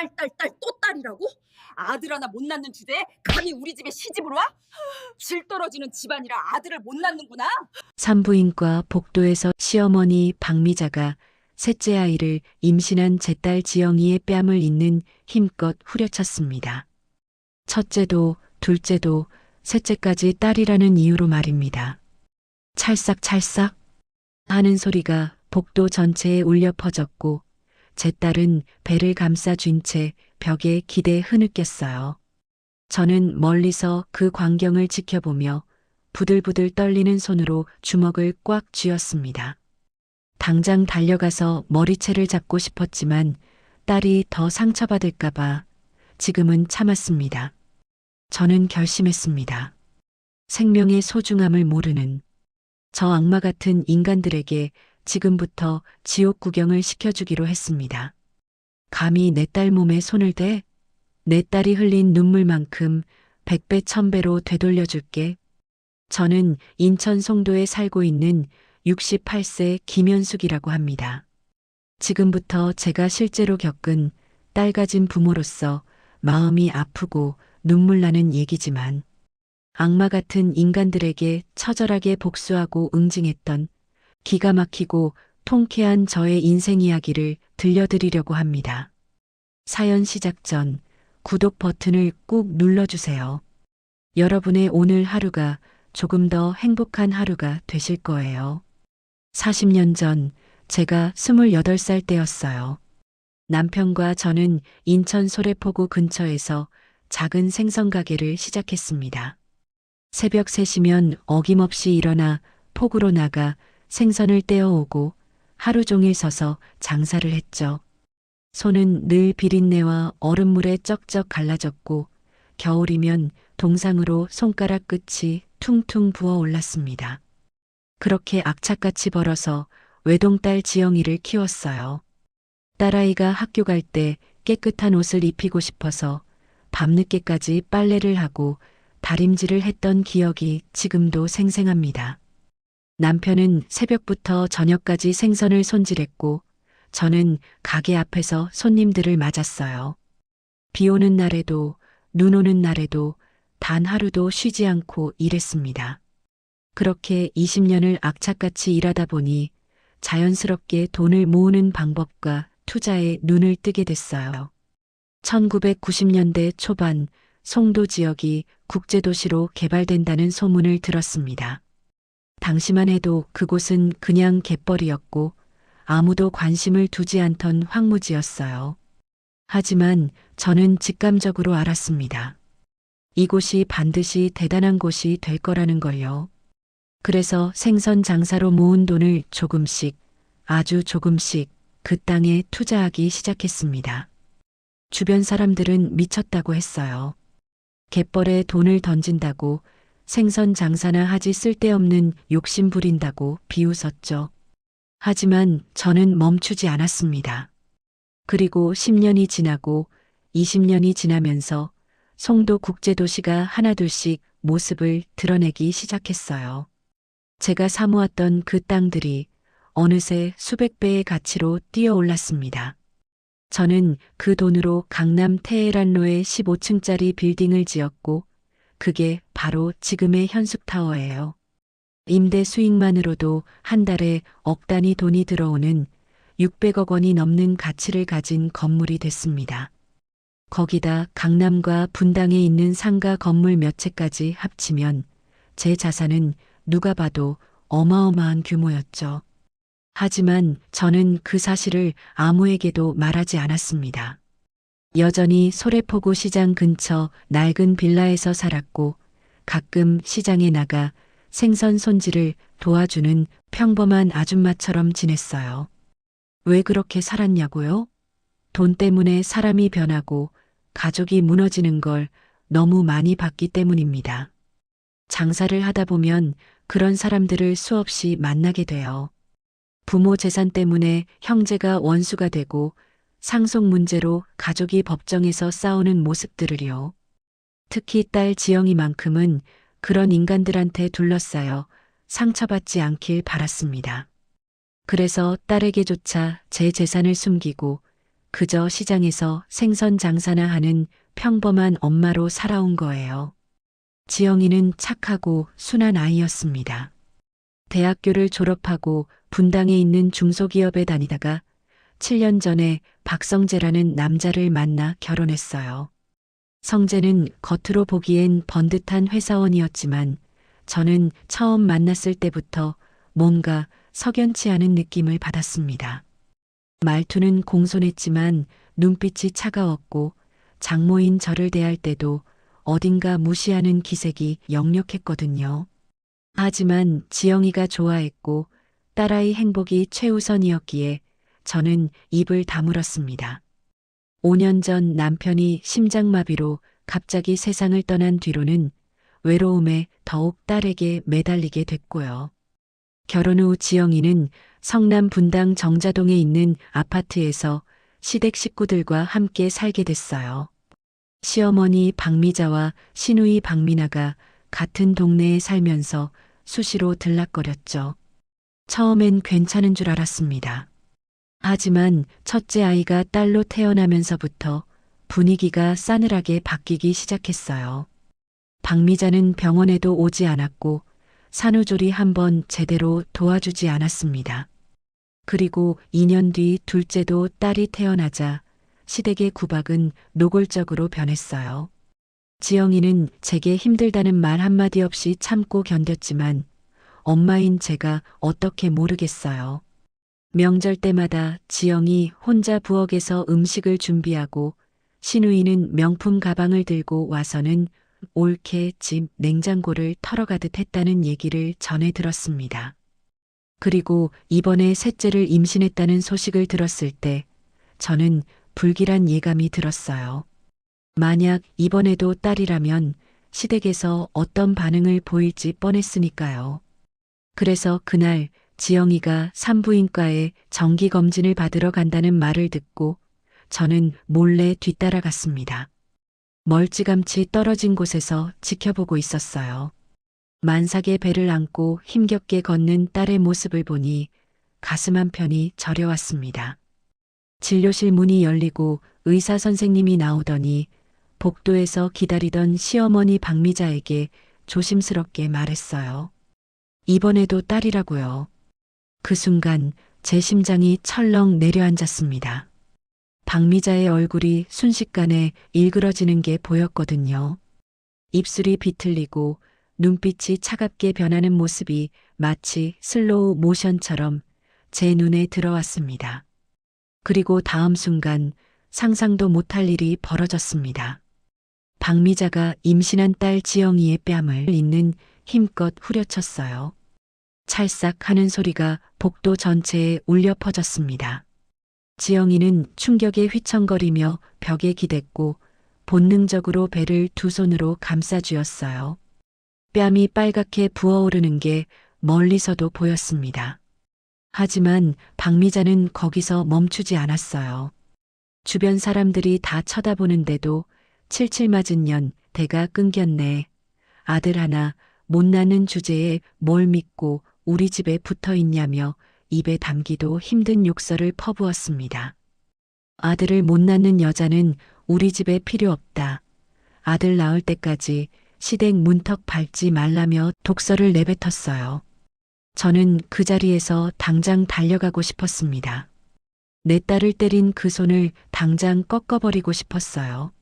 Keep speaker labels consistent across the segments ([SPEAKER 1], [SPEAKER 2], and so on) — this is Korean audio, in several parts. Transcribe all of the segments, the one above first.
[SPEAKER 1] 또 딸이라고? 아들 하나 못 낳는 주제에 감히 우리 집에 시집을 와? 질 떨어지는 집안이라 아들을 못 낳는구나.
[SPEAKER 2] 산부인과 복도에서 시어머니 박미자가 셋째 아이를 임신한 제 딸 지영이의 뺨을 잇는 힘껏 후려쳤습니다. 첫째도 둘째도 셋째까지 딸이라는 이유로 말입니다. 찰싹찰싹 하는 소리가 복도 전체에 울려 퍼졌고 제 딸은 배를 감싸 쥔 채 벽에 기대 흐느꼈어요. 저는 멀리서 그 광경을 지켜보며 부들부들 떨리는 손으로 주먹을 꽉 쥐었습니다. 당장 달려가서 머리채를 잡고 싶었지만 딸이 더 상처받을까봐 지금은 참았습니다. 저는 결심했습니다. 생명의 소중함을 모르는 저 악마 같은 인간들에게 지금부터 지옥 구경을 시켜주기로 했습니다. 감히 내 딸 몸에 손을 대? 내 딸이 흘린 눈물만큼 100배 1000배로 되돌려줄게. 저는 인천 송도에 살고 있는 68세 김현숙이라고 합니다. 지금부터 제가 실제로 겪은 딸 가진 부모로서 마음이 아프고 눈물 나는 얘기지만 악마 같은 인간들에게 처절하게 복수하고 응징했던 기가 막히고 통쾌한 저의 인생 이야기를 들려드리려고 합니다. 사연 시작 전 구독 버튼을 꾹 눌러주세요. 여러분의 오늘 하루가 조금 더 행복한 하루가 되실 거예요. 40년 전 제가 28살 때였어요. 남편과 저는 인천 소래포구 근처에서 작은 생선 가게를 시작했습니다. 새벽 3시면 어김없이 일어나 포구로 나가 생선을 떼어오고 하루 종일 서서 장사를 했죠. 손은 늘 비린내와 얼음물에 쩍쩍 갈라졌고 겨울이면 동상으로 손가락 끝이 퉁퉁 부어 올랐습니다. 그렇게 악착같이 벌어서 외동딸 지영이를 키웠어요. 딸아이가 학교 갈 때 깨끗한 옷을 입히고 싶어서 밤늦게까지 빨래를 하고 다림질을 했던 기억이 지금도 생생합니다. 남편은 새벽부터 저녁까지 생선을 손질했고 저는 가게 앞에서 손님들을 맞았어요. 비 오는 날에도 눈 오는 날에도 단 하루도 쉬지 않고 일했습니다. 그렇게 20년을 악착같이 일하다 보니 자연스럽게 돈을 모으는 방법과 투자에 눈을 뜨게 됐어요. 1990년대 초반 송도 지역이 국제도시로 개발된다는 소문을 들었습니다. 당시만 해도 그곳은 그냥 갯벌이었고 아무도 관심을 두지 않던 황무지였어요. 하지만 저는 직감적으로 알았습니다. 이곳이 반드시 대단한 곳이 될 거라는 걸요. 그래서 생선 장사로 모은 돈을 조금씩, 아주 조금씩 그 땅에 투자하기 시작했습니다. 주변 사람들은 미쳤다고 했어요. 갯벌에 돈을 던진다고 생선 장사나 하지 쓸데없는 욕심 부린다고 비웃었죠. 하지만 저는 멈추지 않았습니다. 그리고 10년이 지나고 20년이 지나면서 송도 국제도시가 하나둘씩 모습을 드러내기 시작했어요. 제가 사모았던 그 땅들이 어느새 수백 배의 가치로 뛰어올랐습니다. 저는 그 돈으로 강남 테헤란로에 15층짜리 빌딩을 지었고 그게 바로 지금의 현숙타워예요. 임대 수익만으로도 한 달에 억 단위 돈이 들어오는 600억 원이 넘는 가치를 가진 건물이 됐습니다. 거기다 강남과 분당에 있는 상가 건물 몇 채까지 합치면 제 자산은 누가 봐도 어마어마한 규모였죠. 하지만 저는 그 사실을 아무에게도 말하지 않았습니다. 여전히 소래포구 시장 근처 낡은 빌라에서 살았고 가끔 시장에 나가 생선 손질을 도와주는 평범한 아줌마처럼 지냈어요. 왜 그렇게 살았냐고요? 돈 때문에 사람이 변하고 가족이 무너지는 걸 너무 많이 봤기 때문입니다. 장사를 하다 보면 그런 사람들을 수없이 만나게 돼요. 부모 재산 때문에 형제가 원수가 되고 상속 문제로 가족이 법정에서 싸우는 모습들을요. 특히 딸 지영이만큼은 그런 인간들한테 둘러싸여 상처받지 않길 바랐습니다. 그래서 딸에게조차 제 재산을 숨기고 그저 시장에서 생선 장사나 하는 평범한 엄마로 살아온 거예요. 지영이는 착하고 순한 아이였습니다. 대학교를 졸업하고 분당에 있는 중소기업에 다니다가 7년 전에 박성재라는 남자를 만나 결혼했어요. 성재는 겉으로 보기엔 번듯한 회사원이었지만 저는 처음 만났을 때부터 뭔가 석연치 않은 느낌을 받았습니다. 말투는 공손했지만 눈빛이 차가웠고 장모인 저를 대할 때도 어딘가 무시하는 기색이 역력했거든요. 하지만 지영이가 좋아했고 딸아이 행복이 최우선이었기에 저는 입을 다물었습니다. 5년 전 남편이 심장마비로 갑자기 세상을 떠난 뒤로는 외로움에 더욱 딸에게 매달리게 됐고요. 결혼 후 지영이는 성남 분당 정자동에 있는 아파트에서 시댁 식구들과 함께 살게 됐어요. 시어머니 박미자와 시누이 박미나가 같은 동네에 살면서 수시로 들락거렸죠. 처음엔 괜찮은 줄 알았습니다. 하지만 첫째 아이가 딸로 태어나면서부터 분위기가 싸늘하게 바뀌기 시작했어요. 박미자는 병원에도 오지 않았고 산후조리 한번 제대로 도와주지 않았습니다. 그리고 2년 뒤 둘째도 딸이 태어나자 시댁의 구박은 노골적으로 변했어요. 지영이는 제게 힘들다는 말 한마디 없이 참고 견뎠지만 엄마인 제가 어떻게 모르겠어요. 명절 때마다 지영이 혼자 부엌에서 음식을 준비하고 시누이는 명품 가방을 들고 와서는 옳게 집 냉장고를 털어가듯 했다는 얘기를 전해 들었습니다. 그리고 이번에 셋째를 임신했다는 소식을 들었을 때 저는 불길한 예감이 들었어요. 만약 이번에도 딸이라면 시댁에서 어떤 반응을 보일지 뻔했으니까요. 그래서 그날 지영이가 산부인과에 정기검진을 받으러 간다는 말을 듣고 저는 몰래 뒤따라갔습니다. 멀찌감치 떨어진 곳에서 지켜보고 있었어요. 만삭의 배를 안고 힘겹게 걷는 딸의 모습을 보니 가슴 한편이 저려왔습니다. 진료실 문이 열리고 의사 선생님이 나오더니 복도에서 기다리던 시어머니 박미자에게 조심스럽게 말했어요. 이번에도 딸이라고요. 그 순간 제 심장이 철렁 내려앉았습니다. 박미자의 얼굴이 순식간에 일그러지는 게 보였거든요. 입술이 비틀리고 눈빛이 차갑게 변하는 모습이 마치 슬로우 모션처럼 제 눈에 들어왔습니다. 그리고 다음 순간 상상도 못할 일이 벌어졌습니다. 박미자가 임신한 딸 지영이의 뺨을 잇는 힘껏 후려쳤어요. 찰싹 하는 소리가 복도 전체에 울려 퍼졌습니다. 지영이는 충격에 휘청거리며 벽에 기댔고 본능적으로 배를 두 손으로 감싸쥐었어요. 뺨이 빨갛게 부어오르는 게 멀리서도 보였습니다. 하지만 박미자는 거기서 멈추지 않았어요. 주변 사람들이 다 쳐다보는데도 칠칠 맞은 년 대가 끊겼네. 아들 하나 못 낳는 주제에 뭘 믿고 우리 집에 붙어 있냐며 입에 담기도 힘든 욕설을 퍼부었습니다. 아들을 못 낳는 여자는 우리 집에 필요 없다. 아들 낳을 때까지 시댁 문턱 밟지 말라며 독설을 내뱉었어요. 저는 그 자리에서 당장 달려가고 싶었습니다. 내 딸을 때린 그 손을 당장 꺾어버리고 싶었어요.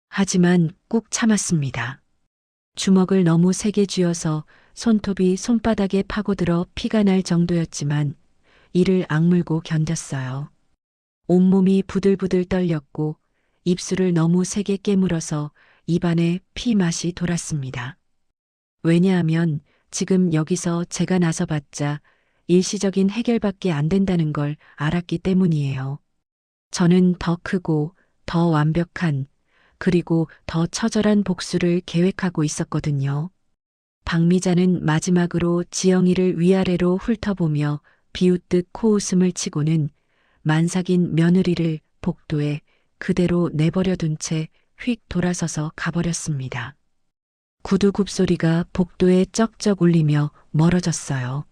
[SPEAKER 2] 하지만 꾹 참았습니다. 주먹을 너무 세게 쥐어서 손톱이 손바닥에 파고들어 피가 날 정도였지만 이를 악물고 견뎠어요. 온몸이 부들부들 떨렸고 입술을 너무 세게 깨물어서 입안에 피 맛이 돌았습니다. 왜냐하면 지금 여기서 제가 나서봤자 일시적인 해결밖에 안 된다는 걸 알았기 때문이에요. 저는 더 크고 더 완벽한 그리고 더 처절한 복수를 계획하고 있었거든요. 박미자는 마지막으로 지영이를 위아래로 훑어보며 비웃듯 코웃음을 치고는 만삭인 며느리를 복도에 그대로 내버려둔 채 휙 돌아서서 가버렸습니다. 구두 굽소리가 복도에 쩍쩍 울리며 멀어졌어요.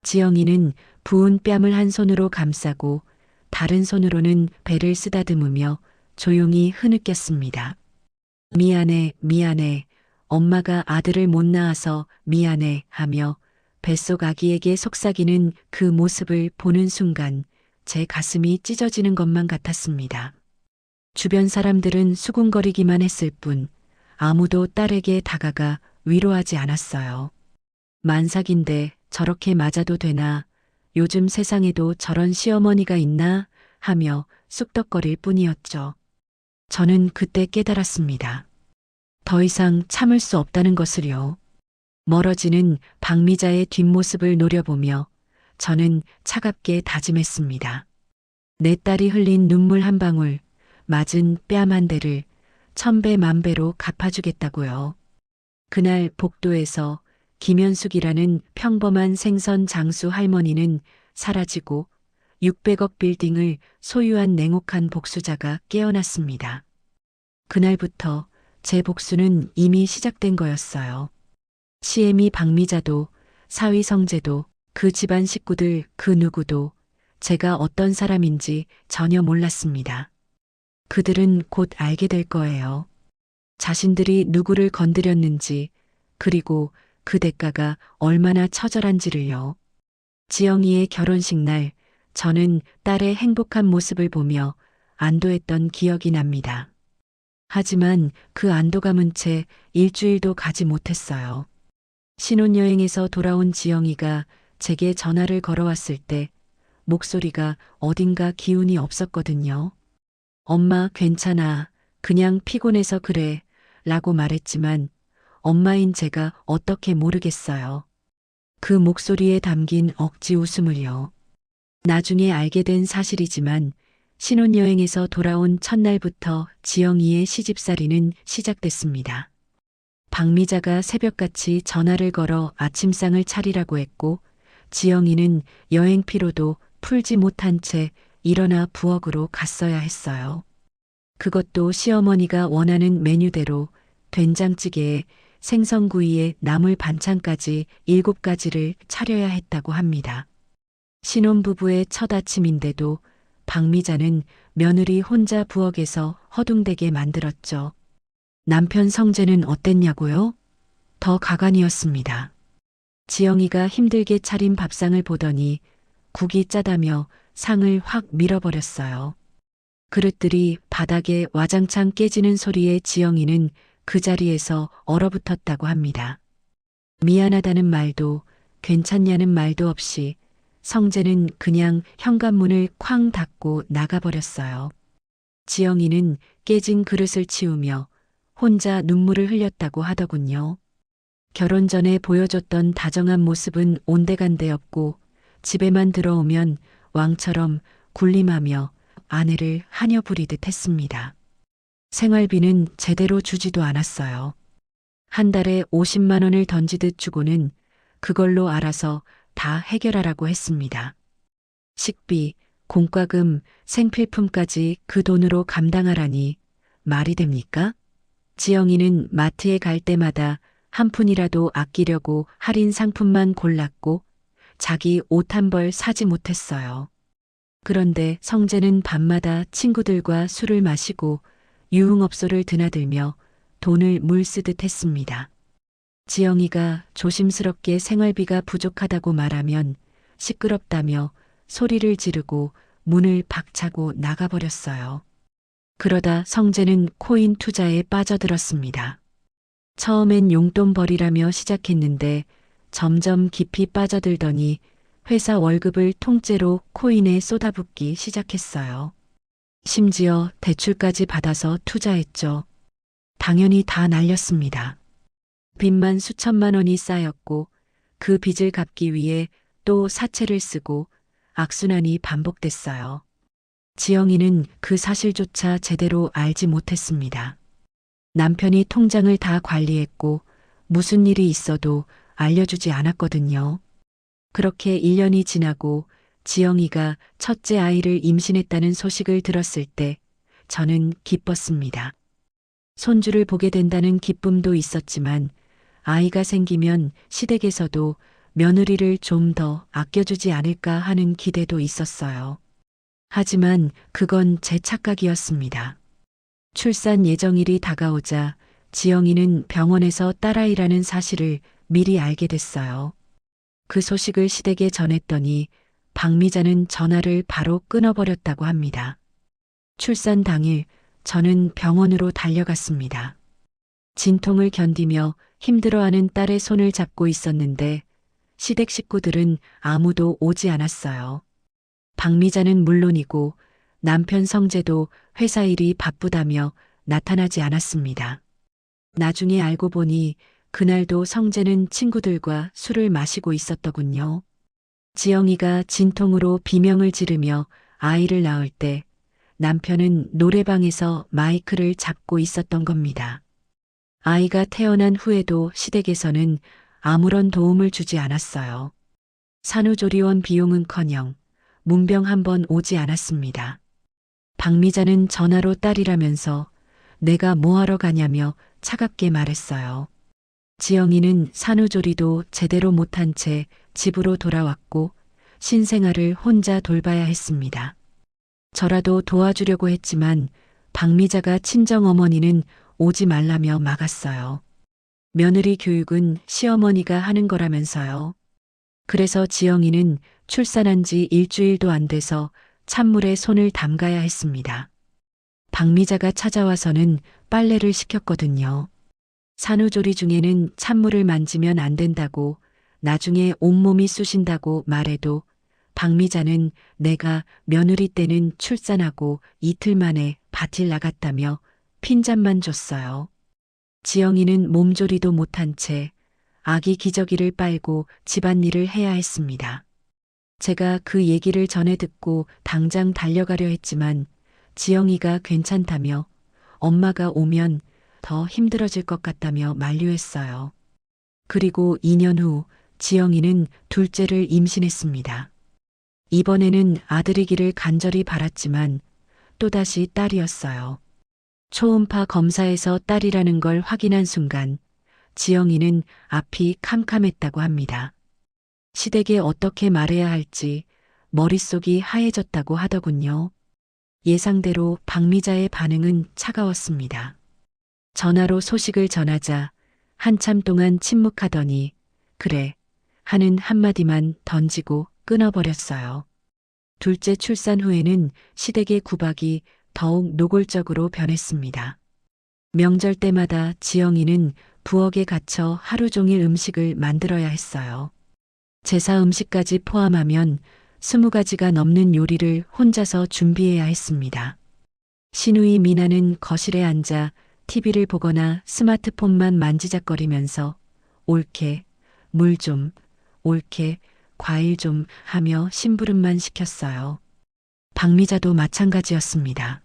[SPEAKER 2] 지영이는 부은 뺨을 한 손으로 감싸고 다른 손으로는 배를 쓰다듬으며 조용히 흐느꼈습니다. 미안해, 미안해. 엄마가 아들을 못 낳아서 미안해 하며 뱃속 아기에게 속삭이는 그 모습을 보는 순간 제 가슴이 찢어지는 것만 같았습니다. 주변 사람들은 수군거리기만 했을 뿐 아무도 딸에게 다가가 위로하지 않았어요. 만삭인데 저렇게 맞아도 되나? 요즘 세상에도 저런 시어머니가 있나? 하며 쑥덕거릴 뿐이었죠. 저는 그때 깨달았습니다. 더 이상 참을 수 없다는 것을요. 멀어지는 박미자의 뒷모습을 노려보며 저는 차갑게 다짐했습니다. 내 딸이 흘린 눈물 한 방울, 맞은 뺨 한 대를 천배 만배로 갚아주겠다고요. 그날 복도에서 김현숙이라는 평범한 생선 장수 할머니는 사라지고 600억 빌딩을 소유한 냉혹한 복수자가 깨어났습니다. 그날부터 제 복수는 이미 시작된 거였어요. 시애미 박미자도 사위 성재도 그 집안 식구들 그 누구도 제가 어떤 사람인지 전혀 몰랐습니다. 그들은 곧 알게 될 거예요. 자신들이 누구를 건드렸는지 그리고 그 대가가 얼마나 처절한지를요. 지영이의 결혼식 날 저는 딸의 행복한 모습을 보며 안도했던 기억이 납니다. 하지만 그 안도감은 채 일주일도 가지 못했어요. 신혼여행에서 돌아온 지영이가 제게 전화를 걸어왔을 때 목소리가 어딘가 기운이 없었거든요. 엄마 괜찮아. 그냥 피곤해서 그래. 라고 말했지만 엄마인 제가 어떻게 모르겠어요. 그 목소리에 담긴 억지 웃음을요. 나중에 알게 된 사실이지만 신혼여행에서 돌아온 첫날부터 지영이의 시집살이는 시작됐습니다. 박미자가 새벽같이 전화를 걸어 아침상을 차리라고 했고 지영이는 여행 피로도 풀지 못한 채 일어나 부엌으로 갔어야 했어요. 그것도 시어머니가 원하는 메뉴대로 된장찌개에 생선구이에 나물 반찬까지 7가지를 차려야 했다고 합니다. 신혼부부의 첫 아침인데도 박미자는 며느리 혼자 부엌에서 허둥대게 만들었죠. 남편 성재는 어땠냐고요? 더 가관이었습니다. 지영이가 힘들게 차린 밥상을 보더니 국이 짜다며 상을 확 밀어버렸어요. 그릇들이 바닥에 와장창 깨지는 소리에 지영이는 그 자리에서 얼어붙었다고 합니다. 미안하다는 말도 괜찮냐는 말도 없이 성재는 그냥 현관문을 쾅 닫고 나가버렸어요. 지영이는 깨진 그릇을 치우며 혼자 눈물을 흘렸다고 하더군요. 결혼 전에 보여줬던 다정한 모습은 온데간데 없고 집에만 들어오면 왕처럼 군림하며 아내를 하녀 부리듯 했습니다. 생활비는 제대로 주지도 않았어요. 한 달에 50만 원을 던지듯 주고는 그걸로 알아서 다 해결하라고 했습니다. 식비, 공과금, 생필품까지 그 돈으로 감당하라니 말이 됩니까? 지영이는 마트에 갈 때마다 한 푼이라도 아끼려고 할인 상품만 골랐고 자기 옷 한 벌 사지 못했어요. 그런데 성재는 밤마다 친구들과 술을 마시고 유흥업소를 드나들며 돈을 물쓰듯 했습니다. 지영이가 조심스럽게 생활비가 부족하다고 말하면 시끄럽다며 소리를 지르고 문을 박차고 나가버렸어요. 그러다 성재는 코인 투자에 빠져들었습니다. 처음엔 용돈벌이라며 시작했는데 점점 깊이 빠져들더니 회사 월급을 통째로 코인에 쏟아붓기 시작했어요. 심지어 대출까지 받아서 투자했죠. 당연히 다 날렸습니다. 빚만 수천만 원이 쌓였고 그 빚을 갚기 위해 또 사채를 쓰고 악순환이 반복됐어요. 지영이는 그 사실조차 제대로 알지 못했습니다. 남편이 통장을 다 관리했고 무슨 일이 있어도 알려주지 않았거든요. 그렇게 1년이 지나고 지영이가 첫째 아이를 임신했다는 소식을 들었을 때 저는 기뻤습니다. 손주를 보게 된다는 기쁨도 있었지만 아이가 생기면 시댁에서도 며느리를 좀 더 아껴주지 않을까 하는 기대도 있었어요. 하지만 그건 제 착각이었습니다. 출산 예정일이 다가오자 지영이는 병원에서 딸아이라는 사실을 미리 알게 됐어요. 그 소식을 시댁에 전했더니 박미자는 전화를 바로 끊어버렸다고 합니다. 출산 당일 저는 병원으로 달려갔습니다. 진통을 견디며 힘들어하는 딸의 손을 잡고 있었는데 시댁 식구들은 아무도 오지 않았어요. 박미자는 물론이고 남편 성재도 회사 일이 바쁘다며 나타나지 않았습니다. 나중에 알고 보니 그날도 성재는 친구들과 술을 마시고 있었더군요. 지영이가 진통으로 비명을 지르며 아이를 낳을 때 남편은 노래방에서 마이크를 잡고 있었던 겁니다. 아이가 태어난 후에도 시댁에서는 아무런 도움을 주지 않았어요. 산후조리원 비용은커녕 문병 한 번 오지 않았습니다. 박미자는 전화로 딸이라면서 내가 뭐하러 가냐며 차갑게 말했어요. 지영이는 산후조리도 제대로 못한 채 집으로 돌아왔고 신생아를 혼자 돌봐야 했습니다. 저라도 도와주려고 했지만 박미자가 친정어머니는 오지 말라며 막았어요. 며느리 교육은 시어머니가 하는 거라면서요. 그래서 지영이는 출산한 지 일주일도 안 돼서 찬물에 손을 담가야 했습니다. 박미자가 찾아와서는 빨래를 시켰거든요. 산후조리 중에는 찬물을 만지면 안 된다고 나중에 온몸이 쑤신다고 말해도 박미자는 내가 며느리 때는 출산하고 이틀 만에 밭을 나갔다며 핀잔만 줬어요. 지영이는 몸조리도 못한 채 아기 기저귀를 빨고 집안일을 해야 했습니다. 제가 그 얘기를 전해 듣고 당장 달려가려 했지만 지영이가 괜찮다며 엄마가 오면 더 힘들어질 것 같다며 만류했어요. 그리고 2년 후 지영이는 둘째를 임신했습니다. 이번에는 아들이기를 간절히 바랐지만 또다시 딸이었어요. 초음파 검사에서 딸이라는 걸 확인한 순간 지영이는 앞이 캄캄했다고 합니다. 시댁에 어떻게 말해야 할지 머릿속이 하얘졌다고 하더군요. 예상대로 박미자의 반응은 차가웠습니다. 전화로 소식을 전하자 한참 동안 침묵하더니 그래 하는 한마디만 던지고 끊어버렸어요. 둘째 출산 후에는 시댁의 구박이 더욱 노골적으로 변했습니다. 명절 때마다 지영이는 부엌에 갇혀 하루 종일 음식을 만들어야 했어요. 제사 음식까지 포함하면 20가지가 넘는 요리를 혼자서 준비해야 했습니다. 시누이 미나는 거실에 앉아 TV를 보거나 스마트폰만 만지작거리면서 옳게, 물 좀, 옳게, 과일 좀 하며 심부름만 시켰어요. 박미자도 마찬가지였습니다.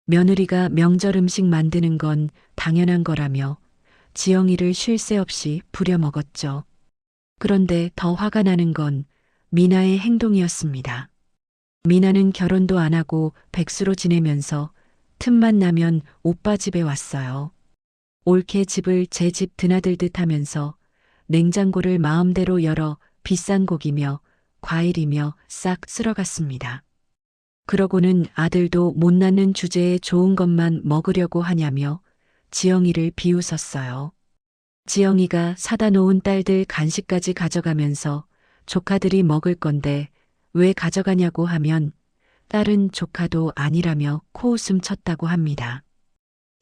[SPEAKER 2] 며느리가 명절 음식 만드는 건 당연한 거라며 지영이를 쉴 새 없이 부려먹었죠. 그런데 더 화가 나는 건 미나의 행동이었습니다. 미나는 결혼도 안 하고 백수로 지내면서 틈만 나면 오빠 집에 왔어요. 옳게 집을 제 집 드나들듯 하면서 냉장고를 마음대로 열어 비싼 고기며 과일이며 싹 쓸어갔습니다. 그러고는 아들도 못 낳는 주제에 좋은 것만 먹으려고 하냐며 지영이를 비웃었어요. 지영이가 사다 놓은 딸들 간식까지 가져가면서 조카들이 먹을 건데 왜 가져가냐고 하면 딸은 조카도 아니라며 코웃음 쳤다고 합니다.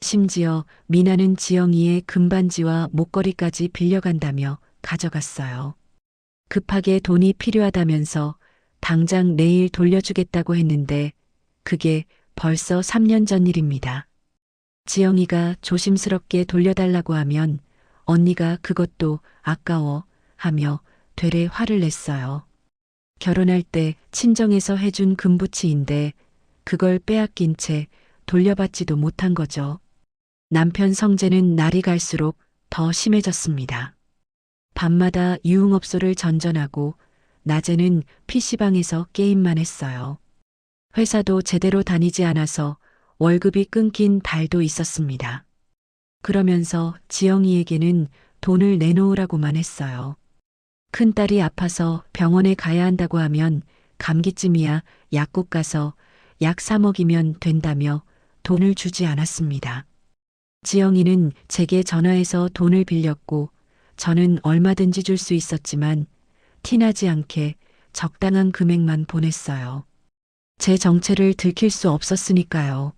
[SPEAKER 2] 심지어 미나는 지영이의 금반지와 목걸이까지 빌려간다며 가져갔어요. 급하게 돈이 필요하다면서 당장 내일 돌려주겠다고 했는데 그게 벌써 3년 전 일입니다. 지영이가 조심스럽게 돌려달라고 하면 언니가 그것도 아까워 하며 되레 화를 냈어요. 결혼할 때 친정에서 해준 금부치인데 그걸 빼앗긴 채 돌려받지도 못한 거죠. 남편 성재는 날이 갈수록 더 심해졌습니다. 밤마다 유흥업소를 전전하고 낮에는 PC방에서 게임만 했어요. 회사도 제대로 다니지 않아서 월급이 끊긴 달도 있었습니다. 그러면서 지영이에게는 돈을 내놓으라고만 했어요. 큰딸이 아파서 병원에 가야 한다고 하면 감기쯤이야 약국 가서 약 3억이면 된다며 돈을 주지 않았습니다. 지영이는 제게 전화해서 돈을 빌렸고 저는 얼마든지 줄 수 있었지만 티나지 않게 적당한 금액만 보냈어요. 제 정체를 들킬 수 없었으니까요.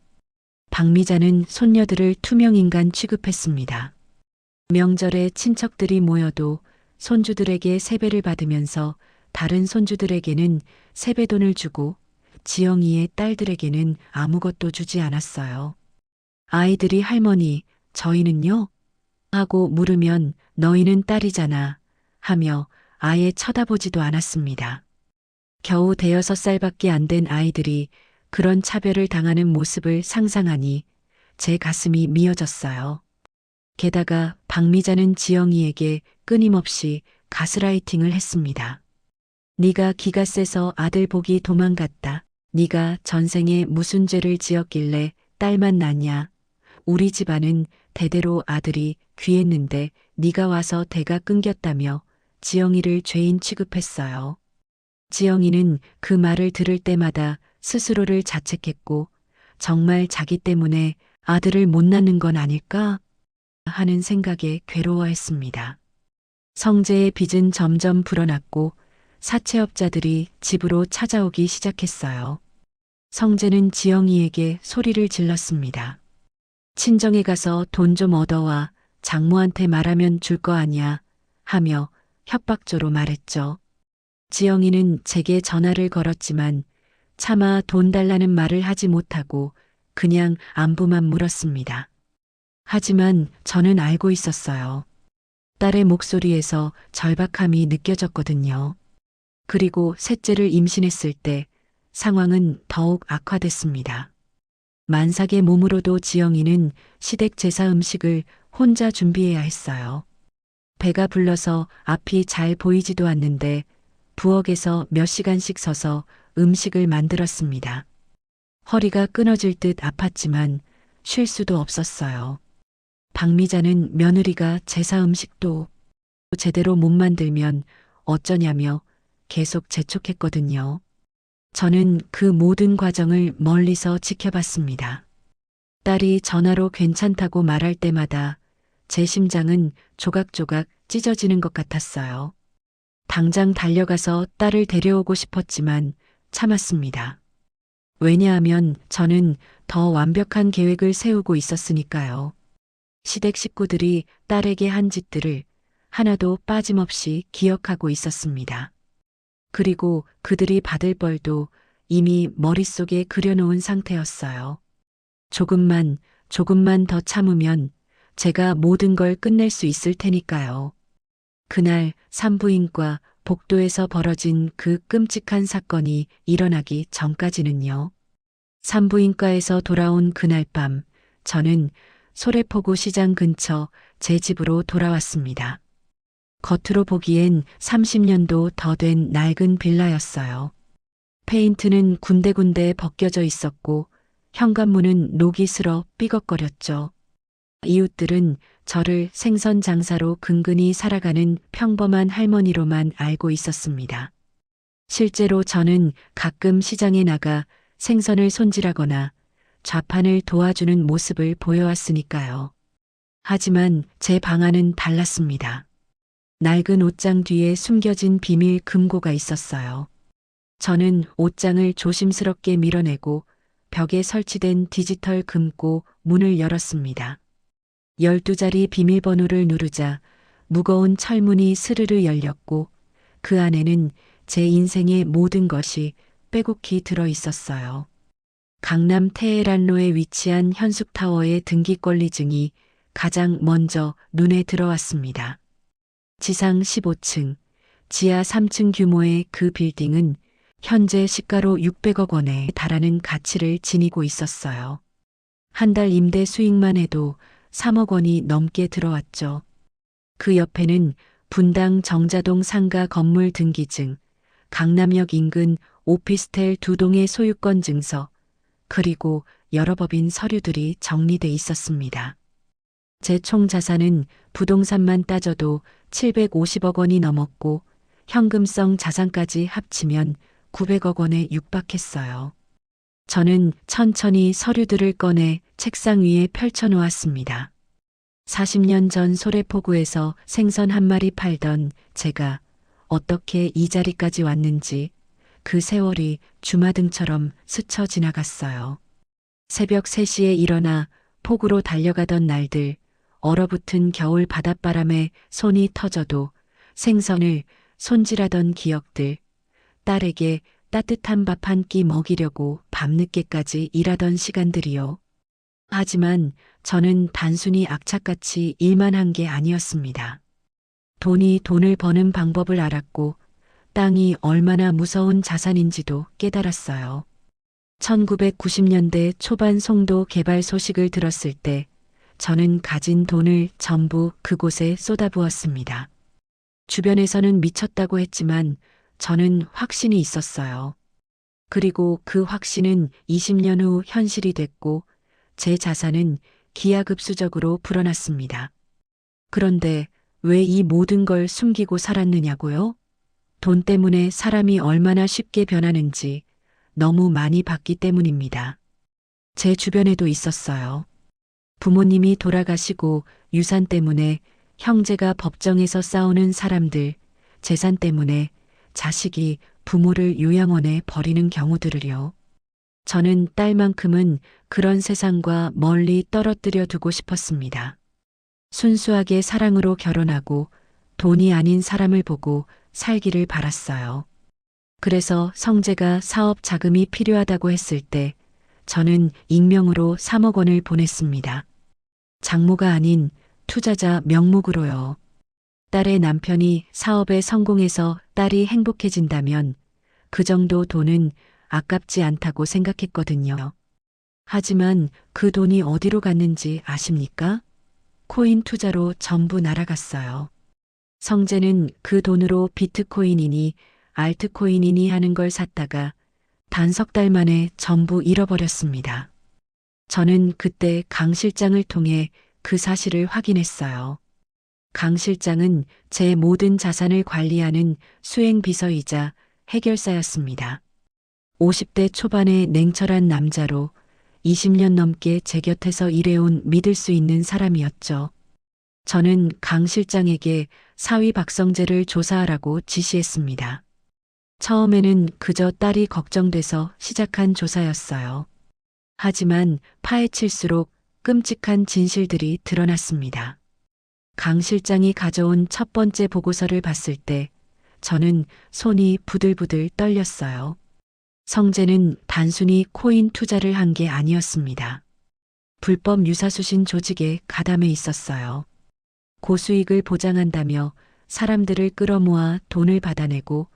[SPEAKER 2] 박미자는 손녀들을 투명인간 취급했습니다. 명절에 친척들이 모여도 손주들에게 세배를 받으면서 다른 손주들에게는 세배돈을 주고 지영이의 딸들에게는 아무것도 주지 않았어요. 아이들이 할머니, 저희는요? 하고 물으면 너희는 딸이잖아 하며 아예 쳐다보지도 않았습니다. 겨우 5살밖에 안 된 아이들이 그런 차별을 당하는 모습을 상상하니 제 가슴이 미어졌어요. 게다가 박미자는 지영이에게 끊임없이 가스라이팅을 했습니다. 네가 기가 세서 아들 복이 도망갔다. 네가 전생에 무슨 죄를 지었길래 딸만 낳냐. 우리 집안은 대대로 아들이 귀했는데 네가 와서 대가 끊겼다며 지영이를 죄인 취급했어요. 지영이는 그 말을 들을 때마다 스스로를 자책했고 정말 자기 때문에 아들을 못 낳는 건 아닐까 하는 생각에 괴로워했습니다. 성재의 빚은 점점 불어났고 사채업자들이 집으로 찾아오기 시작했어요. 성재는 지영이에게 소리를 질렀습니다. 친정에 가서 돈 좀 얻어와 장모한테 말하면 줄 거 아니야 하며 협박조로 말했죠. 지영이는 제게 전화를 걸었지만 차마 돈 달라는 말을 하지 못하고 그냥 안부만 물었습니다. 하지만 저는 알고 있었어요. 딸의 목소리에서 절박함이 느껴졌거든요. 그리고 셋째를 임신했을 때 상황은 더욱 악화됐습니다. 만삭의 몸으로도 지영이는 시댁 제사 음식을 혼자 준비해야 했어요. 배가 불러서 앞이 잘 보이지도 않는데 부엌에서 몇 시간씩 서서 음식을 만들었습니다. 허리가 끊어질 듯 아팠지만 쉴 수도 없었어요. 박미자는 며느리가 제사 음식도 제대로 못 만들면 어쩌냐며 계속 재촉했거든요. 저는 그 모든 과정을 멀리서 지켜봤습니다. 딸이 전화로 괜찮다고 말할 때마다 제 심장은 조각조각 찢어지는 것 같았어요. 당장 달려가서 딸을 데려오고 싶었지만 참았습니다. 왜냐하면 저는 더 완벽한 계획을 세우고 있었으니까요. 시댁 식구들이 딸에게 한 짓들을 하나도 빠짐없이 기억하고 있었습니다. 그리고 그들이 받을 벌도 이미 머릿속에 그려놓은 상태였어요. 조금만 더 참으면 제가 모든 걸 끝낼 수 있을 테니까요. 그날 산부인과 복도에서 벌어진 그 끔찍한 사건이 일어나기 전까지는요. 산부인과에서 돌아온 그날 밤 저는 소래포구 시장 근처 제 집으로 돌아왔습니다. 겉으로 보기엔 30년도 더 된 낡은 빌라였어요. 페인트는 군데군데 벗겨져 있었고 현관문은 녹이 슬어 삐걱거렸죠. 이웃들은 저를 생선 장사로 근근히 살아가는 평범한 할머니로만 알고 있었습니다. 실제로 저는 가끔 시장에 나가 생선을 손질하거나 좌판을 도와주는 모습을 보여왔으니까요. 하지만 제 방안은 달랐습니다. 낡은 옷장 뒤에 숨겨진 비밀 금고가 있었어요. 저는 옷장을 조심스럽게 밀어내고 벽에 설치된 디지털 금고 문을 열었습니다. 12자리 비밀번호를 누르자 무거운 철문이 스르르 열렸고 그 안에는 제 인생의 모든 것이 빼곡히 들어 있었어요. 강남 테헤란로에 위치한 현숙타워의 등기권리증이 가장 먼저 눈에 들어왔습니다. 지상 15층, 지하 3층 규모의 그 빌딩은 현재 시가로 600억 원에 달하는 가치를 지니고 있었어요. 한 달 임대 수익만 해도 3억 원이 넘게 들어왔죠. 그 옆에는 분당 정자동 상가 건물 등기증, 강남역 인근 오피스텔 2동의 소유권 증서, 그리고 여러 법인 서류들이 정리돼 있었습니다. 제 총 자산은 부동산만 따져도 750억 원이 넘었고 현금성 자산까지 합치면 900억 원에 육박했어요. 저는 천천히 서류들을 꺼내 책상 위에 펼쳐놓았습니다. 40년 전 소래포구에서 생선 한 마리 팔던 제가 어떻게 이 자리까지 왔는지 그 세월이 주마등처럼 스쳐 지나갔어요. 새벽 3시에 일어나 포구로 달려가던 날들, 얼어붙은 겨울 바닷바람에 손이 터져도 생선을 손질하던 기억들, 딸에게 따뜻한 밥 한 끼 먹이려고 밤늦게까지 일하던 시간들이요. 하지만 저는 단순히 악착같이 일만 한 게 아니었습니다. 돈이 돈을 버는 방법을 알았고 땅이 얼마나 무서운 자산인지도 깨달았어요. 1990년대 초반 송도 개발 소식을 들었을 때 저는 가진 돈을 전부 그곳에 쏟아부었습니다. 주변에서는 미쳤다고 했지만 저는 확신이 있었어요. 그리고 그 확신은 20년 후 현실이 됐고 제 자산은 기하급수적으로 불어났습니다. 그런데 왜 이 모든 걸 숨기고 살았느냐고요? 돈 때문에 사람이 얼마나 쉽게 변하는지 너무 많이 봤기 때문입니다. 제 주변에도 있었어요. 부모님이 돌아가시고 유산 때문에 형제가 법정에서 싸우는 사람들, 재산 때문에 자식이 부모를 요양원에 버리는 경우들을요. 저는 딸만큼은 그런 세상과 멀리 떨어뜨려 두고 싶었습니다. 순수하게 사랑으로 결혼하고 돈이 아닌 사람을 보고 살기를 바랐어요. 그래서 성재가 사업 자금이 필요하다고 했을 때 저는 익명으로 3억 원을 보냈습니다. 장모가 아닌 투자자 명목으로요. 딸의 남편이 사업에 성공해서 딸이 행복해진다면 그 정도 돈은 아깝지 않다고 생각했거든요. 하지만 그 돈이 어디로 갔는지 아십니까? 코인 투자로 전부 날아갔어요. 성재는 그 돈으로 비트코인이니 알트코인이니 하는 걸 샀다가 단 석 달 만에 전부 잃어버렸습니다. 저는 그때 강 실장을 통해 그 사실을 확인했어요. 강 실장은 제 모든 자산을 관리하는 수행비서이자 해결사였습니다. 50대 초반의 냉철한 남자로 20년 넘게 제 곁에서 일해온 믿을 수 있는 사람이었죠. 저는 강 실장에게 사위 박성재를 조사하라고 지시했습니다. 처음에는 그저 딸이 걱정돼서 시작한 조사였어요. 하지만 파헤칠수록 끔찍한 진실들이 드러났습니다. 강 실장이 가져온 첫 번째 보고서를 봤을 때 저는 손이 부들부들 떨렸어요. 성재는 단순히 코인 투자를 한 게 아니었습니다. 불법 유사수신 조직에 가담해 있었어요. 고수익을 보장한다며 사람들을 끌어모아 돈을 받아내고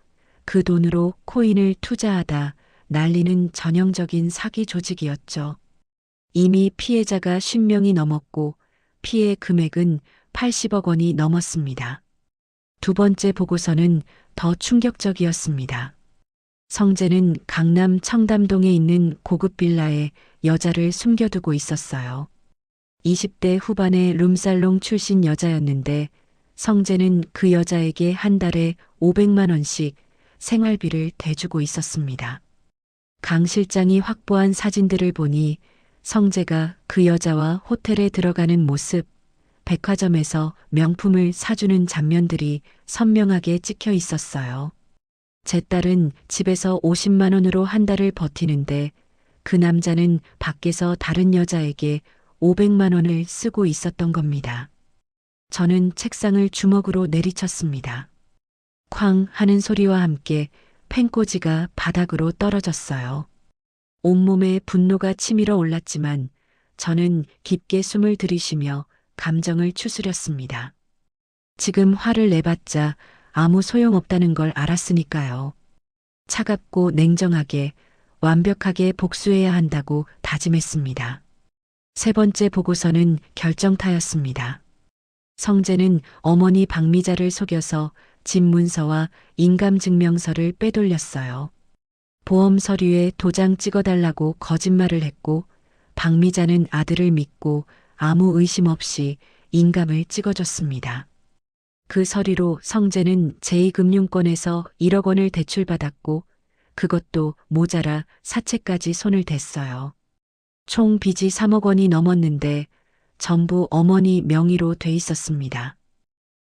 [SPEAKER 2] 그 돈으로 코인을 투자하다 날리는 전형적인 사기 조직이었죠. 이미 피해자가 10명이 넘었고 피해 금액은 80억 원이 넘었습니다. 두 번째 보고서는 더 충격적이었습니다. 성재는 강남 청담동에 있는 고급 빌라에 여자를 숨겨두고 있었어요. 20대 후반의 룸살롱 출신 여자였는데 성재는 그 여자에게 한 달에 500만 원씩 생활비를 대주고 있었습니다. 강 실장이 확보한 사진들을 보니 성재가 그 여자와 호텔에 들어가는 모습, 백화점에서 명품을 사주는 장면들이 선명하게 찍혀 있었어요. 제 딸은 집에서 50만 원으로 한 달을 버티는데 그 남자는 밖에서 다른 여자에게 500만 원을 쓰고 있었던 겁니다. 저는 책상을 주먹으로 내리쳤습니다. 쾅 하는 소리와 함께 펜꽂이가 바닥으로 떨어졌어요. 온몸에 분노가 치밀어 올랐지만 저는 깊게 숨을 들이쉬며 감정을 추스렸습니다. 지금 화를 내봤자 아무 소용없다는 걸 알았으니까요. 차갑고 냉정하게 완벽하게 복수해야 한다고 다짐했습니다. 세 번째 보고서는 결정타였습니다. 성재는 어머니 박미자를 속여서 집 문서와 인감증명서를 빼돌렸어요. 보험 서류에 도장 찍어달라고 거짓말을 했고 박미자는 아들을 믿고 아무 의심 없이 인감을 찍어줬습니다. 그 서류로 성재는 제2금융권에서 1억 원을 대출받았고 그것도 모자라 사채까지 손을 댔어요. 총 빚이 3억 원이 넘었는데 전부 어머니 명의로 돼 있었습니다.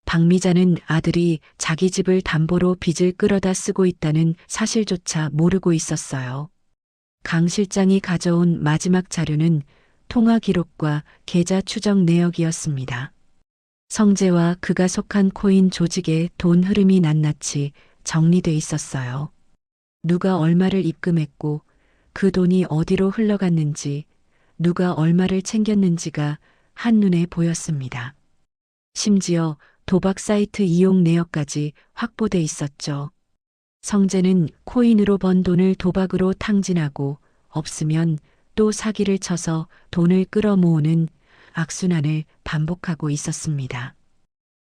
[SPEAKER 2] 박미자는 아들이 자기 집을 담보로 빚을 끌어다 쓰고 있다는 사실조차 모르고 있었어요. 강 실장이 가져온 마지막 자료는 통화 기록과 계좌 추적 내역이었습니다. 성재와 그가 속한 코인 조직의 돈 흐름이 낱낱이 정리돼 있었어요. 누가 얼마를 입금했고 그 돈이 어디로 흘러갔는지, 누가 얼마를 챙겼는지가 한눈에 보였습니다. 심지어 도박 사이트 이용 내역까지 확보돼 있었죠. 성재는 코인으로 번 돈을 도박으로 탕진하고 없으면 또 사기를 쳐서 돈을 끌어모으는 악순환을 반복하고 있었습니다.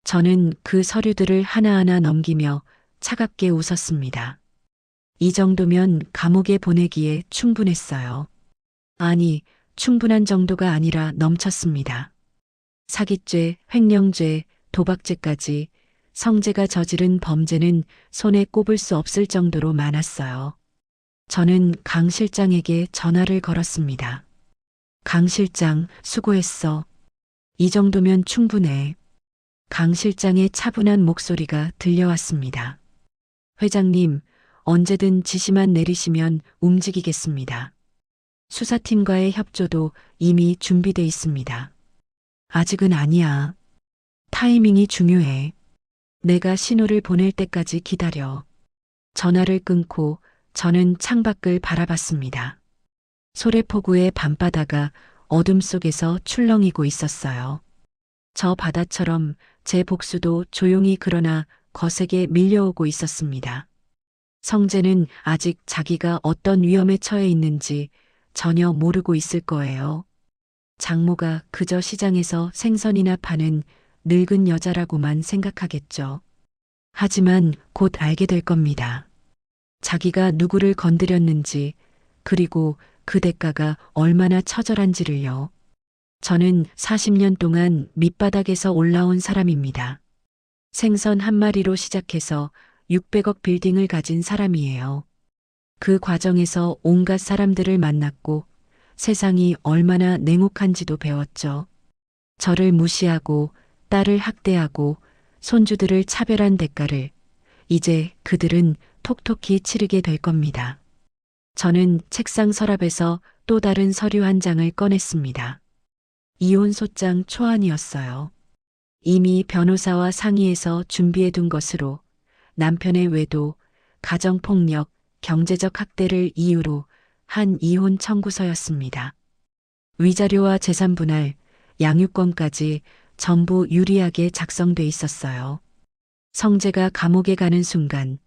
[SPEAKER 2] 저는 그 서류들을 하나하나 넘기며 차갑게 웃었습니다. 이 정도면 감옥에 보내기에 충분했어요. 아니, 충분한 정도가 아니라 넘쳤습니다. 사기죄, 횡령죄, 도박죄까지 성재가 저지른 범죄는 손에 꼽을 수 없을 정도로 많았어요. 저는 강 실장에게 전화를 걸었습니다. 강 실장, 수고했어. 이 정도면 충분해. 강 실장의 차분한 목소리가 들려왔습니다. 회장님, 언제든 지시만 내리시면 움직이겠습니다. 수사팀과의 협조도 이미 준비돼 있습니다. 아직은 아니야. 타이밍이 중요해. 내가 신호를 보낼 때까지 기다려. 전화를 끊고 저는 창밖을 바라봤습니다. 소래포구의 밤바다가 어둠 속에서 출렁이고 있었어요. 저 바다처럼 제 복수도 조용히 그러나 거세게 밀려오고 있었습니다. 성재는 아직 자기가 어떤 위험에 처해 있는지 전혀 모르고 있을 거예요. 장모가 그저 시장에서 생선이나 파는 늙은 여자라고만 생각하겠죠. 하지만 곧 알게 될 겁니다. 자기가 누구를 건드렸는지, 그리고 그 대가가 얼마나 처절한지를요. 저는 40년 동안 밑바닥에서 올라온 사람입니다. 생선 한 마리로 시작해서 600억 빌딩을 가진 사람이에요. 그 과정에서 온갖 사람들을 만났고 세상이 얼마나 냉혹한지도 배웠죠. 저를 무시하고 딸을 학대하고 손주들을 차별한 대가를 이제 그들은 톡톡히 치르게 될 겁니다. 저는 책상 서랍에서 또 다른 서류 한 장을 꺼냈습니다. 이혼 소장 초안이었어요. 이미 변호사와 상의해서 준비해둔 것으로 남편의 외도, 가정폭력, 경제적 학대를 이유로 한 이혼 청구서였습니다. 위자료와 재산 분할, 양육권까지 전부 유리하게 작성돼 있었어요. 성재가 감옥에 가는 순간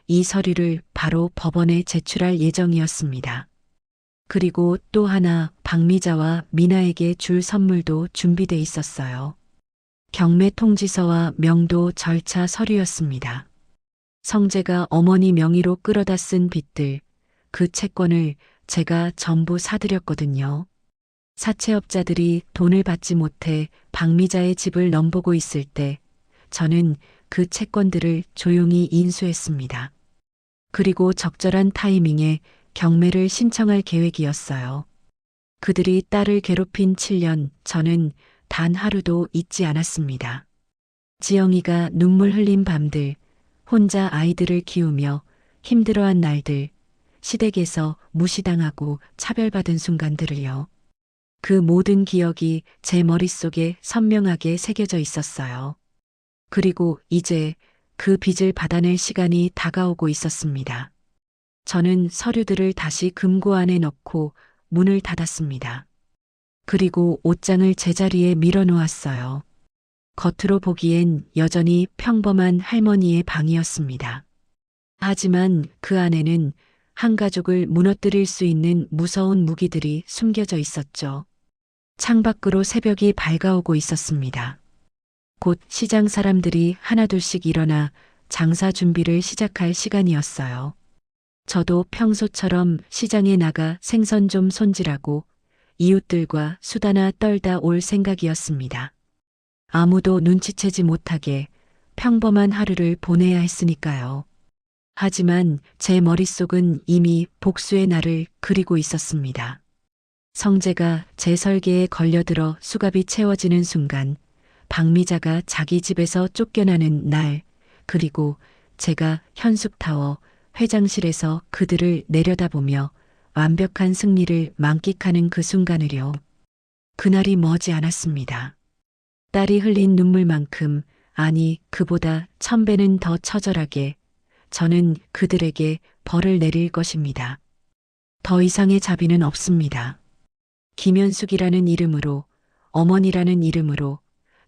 [SPEAKER 2] 이 서류를 바로 법원에 제출할 예정이었습니다. 그리고 또 하나 박미자와 미나에게 줄 선물도 준비돼 있었어요. 경매 통지서와 명도 절차 서류였습니다. 성재가 어머니 명의로 끌어다 쓴 빚들, 그 채권을 제가 전부 사들였거든요. 사채업자들이 돈을 받지 못해 박미자의 집을 넘보고 있을 때 저는 그 채권들을 조용히 인수했습니다. 그리고 적절한 타이밍에 경매를 신청할 계획이었어요. 그들이 딸을 괴롭힌 7년, 저는 단 하루도 잊지 않았습니다. 지영이가 눈물 흘린 밤들, 혼자 아이들을 키우며 힘들어한 날들, 시댁에서 무시당하고 차별받은 순간들을요. 그 모든 기억이 제 머릿속에 선명하게 새겨져 있었어요. 그리고 이제 그 빚을 받아낼 시간이 다가오고 있었습니다. 저는 서류들을 다시 금고 안에 넣고 문을 닫았습니다. 그리고 옷장을 제자리에 밀어놓았어요. 겉으로 보기엔 여전히 평범한 할머니의 방이었습니다. 하지만 그 안에는 한 가족을 무너뜨릴 수 있는 무서운 무기들이 숨겨져 있었죠. 창밖으로 새벽이 밝아오고 있었습니다. 곧 시장 사람들이 하나둘씩 일어나 장사 준비를 시작할 시간이었어요. 저도 평소처럼 시장에 나가 생선 좀 손질하고 이웃들과 수다나 떨다 올 생각이었습니다. 아무도 눈치채지 못하게 평범한 하루를 보내야 했으니까요. 하지만 제 머릿속은 이미 복수의 날을 그리고 있었습니다. 성재가 제 설계에 걸려들어 수갑이 채워지는 순간, 박미자가 자기 집에서 쫓겨나는 날, 그리고 제가 현숙타워 회장실에서 그들을 내려다보며 완벽한 승리를 만끽하는 그 순간을요. 그날이 머지 않았습니다. 딸이 흘린 눈물만큼, 아니 그보다 1000배는 더 처절하게 저는 그들에게 벌을 내릴 것입니다. 더 이상의 자비는 없습니다. 김현숙이라는 이름으로, 어머니라는 이름으로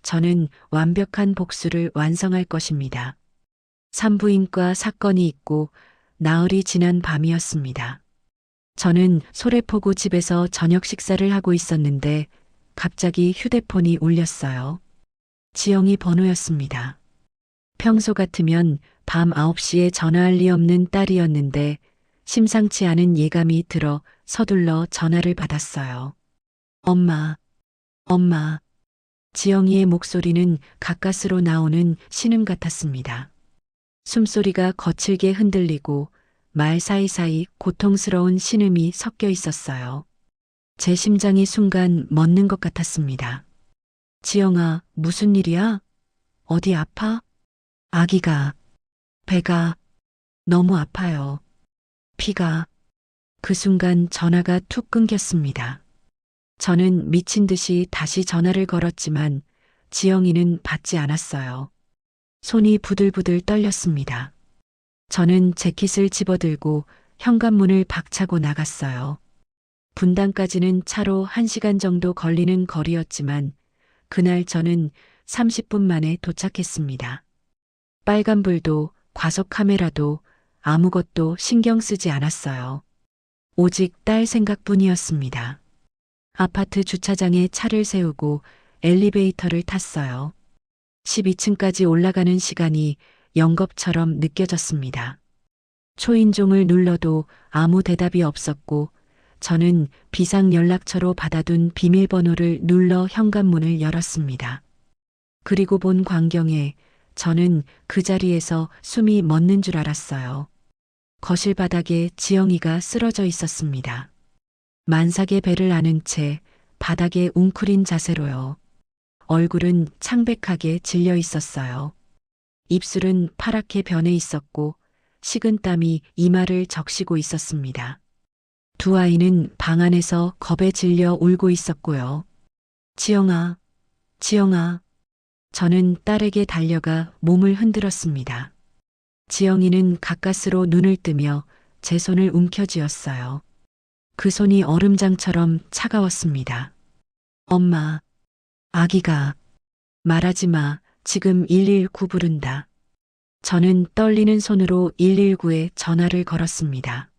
[SPEAKER 2] 저는 완벽한 복수를 완성할 것입니다. 산부인과 사건이 있고 나흘이 지난 밤이었습니다. 저는 소래포구 집에서 저녁 식사를 하고 있었는데 갑자기 휴대폰이 울렸어요. 지영이 번호였습니다. 평소 같으면 밤 9시에 전화할 리 없는 딸이었는데 심상치 않은 예감이 들어 서둘러 전화를 받았어요. 엄마, 엄마. 지영이의 목소리는 가까스로 나오는 신음 같았습니다. 숨소리가 거칠게 흔들리고 말 사이사이 고통스러운 신음이 섞여 있었어요. 제 심장이 순간 멎는 것 같았습니다. 지영아, 무슨 일이야? 어디 아파? 아기가, 배가 너무 아파요. 피가. 그 순간 전화가 툭 끊겼습니다. 저는 미친 듯이 다시 전화를 걸었지만 지영이는 받지 않았어요. 손이 부들부들 떨렸습니다. 저는 재킷을 집어들고 현관문을 박차고 나갔어요. 분당까지는 차로 1시간 정도 걸리는 거리였지만 그날 저는 30분 만에 도착했습니다. 빨간불도 과속 카메라도 아무것도 신경 쓰지 않았어요. 오직 딸 생각뿐이었습니다. 아파트 주차장에 차를 세우고 엘리베이터를 탔어요. 12층까지 올라가는 시간이 영겁처럼 느껴졌습니다. 초인종을 눌러도 아무 대답이 없었고 저는 비상연락처로 받아둔 비밀번호를 눌러 현관문을 열었습니다. 그리고 본 광경에 저는 그 자리에서 숨이 멎는 줄 알았어요. 거실 바닥에 지영이가 쓰러져 있었습니다. 만삭의 배를 안은 채 바닥에 웅크린 자세로요. 얼굴은 창백하게 질려 있었어요. 입술은 파랗게 변해 있었고 식은땀이 이마를 적시고 있었습니다. 두 아이는 방 안에서 겁에 질려 울고 있었고요. 지영아, 지영아. 저는 딸에게 달려가 몸을 흔들었습니다. 지영이는 가까스로 눈을 뜨며 제 손을 움켜쥐었어요. 그 손이 얼음장처럼 차가웠습니다. 엄마, 아기가. 말하지 마. 지금 119 부른다. 저는 떨리는 손으로 119에 전화를 걸었습니다.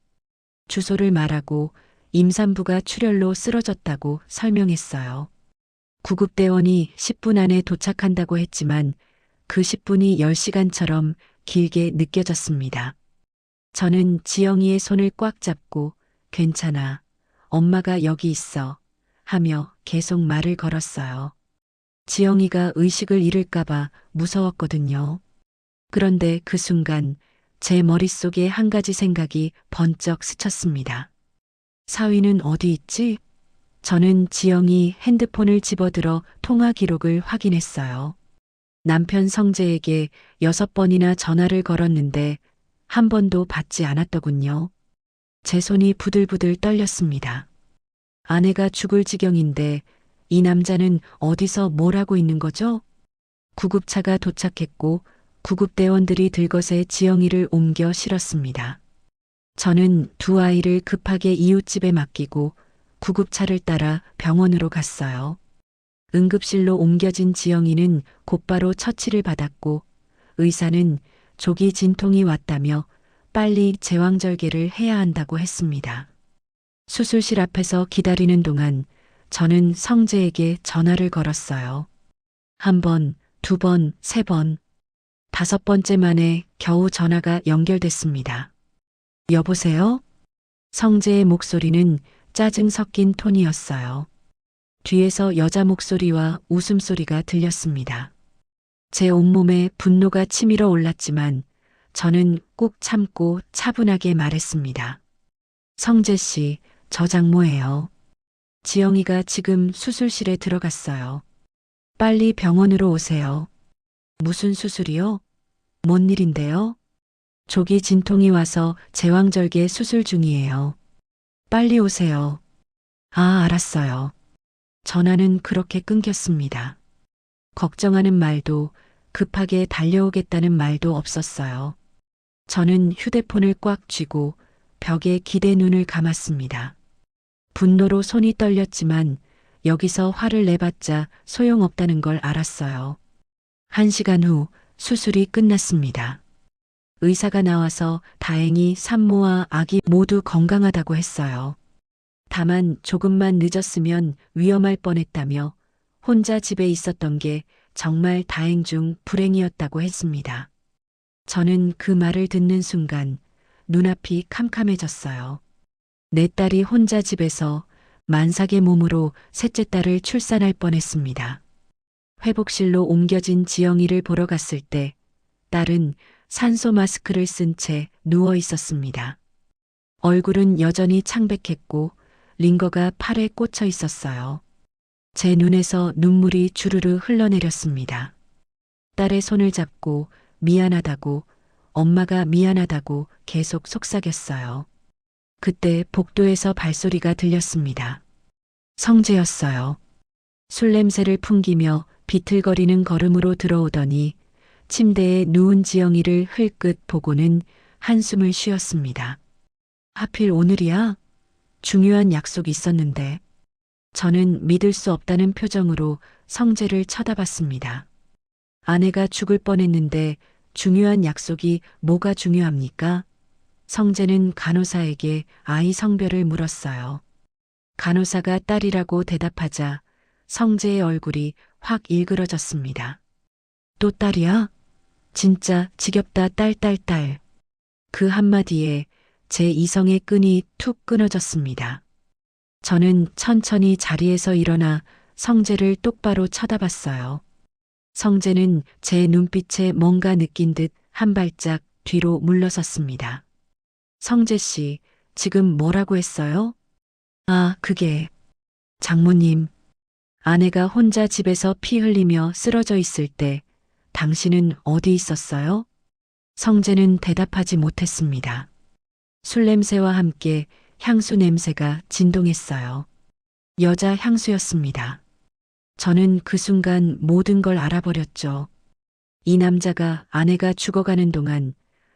[SPEAKER 2] 주소를 말하고 임산부가 출혈로 쓰러졌다고 설명했어요. 구급대원이 10분 안에 도착한다고 했지만 그 10분이 10시간처럼 길게 느껴졌습니다. 저는 지영이의 손을 꽉 잡고 괜찮아. 엄마가 여기 있어. 하며 계속 말을 걸었어요. 지영이가 의식을 잃을까봐 무서웠거든요. 그런데 그 순간 제 머릿속에 한 가지 생각이 번쩍 스쳤습니다. 사위는 어디 있지? 저는 지영이 핸드폰을 집어들어 통화 기록을 확인했어요. 남편 성재에게 6번이나 전화를 걸었는데 한 번도 받지 않았더군요. 제 손이 부들부들 떨렸습니다. 아내가 죽을 지경인데 이 남자는 어디서 뭘 하고 있는 거죠? 구급차가 도착했고 구급대원들이 들것에 지영이를 옮겨 실었습니다. 저는 두 아이를 급하게 이웃집에 맡기고 구급차를 따라 병원으로 갔어요. 응급실로 옮겨진 지영이는 곧바로 처치를 받았고 의사는 조기 진통이 왔다며 빨리 제왕절개를 해야 한다고 했습니다. 수술실 앞에서 기다리는 동안 저는 성재에게 전화를 걸었어요. 1번, 2번, 3번, 5번째 만에 겨우 전화가 연결됐습니다. 여보세요? 성재의 목소리는 짜증 섞인 톤이었어요. 뒤에서 여자 목소리와 웃음소리가 들렸습니다. 제 온몸에 분노가 치밀어 올랐지만 저는 꾹 참고 차분하게 말했습니다. 성재 씨, 저 장모예요. 지영이가 지금 수술실에 들어갔어요. 빨리 병원으로 오세요. 무슨 수술이요? 뭔 일인데요? 조기 진통이 와서 제왕절개 수술 중이에요. 빨리 오세요. 아, 알았어요. 전화는 그렇게 끊겼습니다. 걱정하는 말도 급하게 달려오겠다는 말도 없었어요. 저는 휴대폰을 꽉 쥐고 벽에 기대 눈을 감았습니다. 분노로 손이 떨렸지만 여기서 화를 내봤자 소용없다는 걸 알았어요. 1시간 후 수술이 끝났습니다. 의사가 나와서 다행히 산모와 아기 모두 건강하다고 했어요. 다만 조금만 늦었으면 위험할 뻔했다며 혼자 집에 있었던 게 정말 다행 중 불행이었다고 했습니다. 저는 그 말을 듣는 순간 눈앞이 캄캄해졌어요. 내 딸이 혼자 집에서 만삭의 몸으로 셋째 딸을 출산할 뻔했습니다. 회복실로 옮겨진 지영이를 보러 갔을 때 딸은 산소 마스크를 쓴 채 누워 있었습니다. 얼굴은 여전히 창백했고 링거가 팔에 꽂혀 있었어요. 제 눈에서 눈물이 주르르 흘러내렸습니다. 딸의 손을 잡고 미안하다고, 엄마가 미안하다고 계속 속삭였어요. 그때 복도에서 발소리가 들렸습니다. 성재였어요. 술 냄새를 풍기며 비틀거리는 걸음으로 들어오더니 침대에 누운 지영이를 흘끗 보고는 한숨을 쉬었습니다. 하필 오늘이야? 중요한 약속이 있었는데. 저는 믿을 수 없다는 표정으로 성재를 쳐다봤습니다. 아내가 죽을 뻔했는데 중요한 약속이 뭐가 중요합니까? 성재는 간호사에게 아이 성별을 물었어요. 간호사가 딸이라고 대답하자 성재의 얼굴이 확 일그러졌습니다. 또 딸이야? 진짜 지겹다 딸. 그 한마디에 제 이성의 끈이 툭 끊어졌습니다. 저는 천천히 자리에서 일어나 성재를 똑바로 쳐다봤어요. 성재는 제 눈빛에 뭔가 느낀 듯 한 발짝 뒤로 물러섰습니다. 성재 씨, 지금 뭐라고 했어요? 아, 그게. 장모님, 아내가 혼자 집에서 피 흘리며 쓰러져 있을 때 당신은 어디 있었어요? 성재는 대답하지 못했습니다. 술 냄새와 함께 향수 냄새가 진동했어요. 여자 향수였습니다. 저는 그 순간 모든 걸 알아버렸죠. 이 남자가 아내가 죽어가는 동안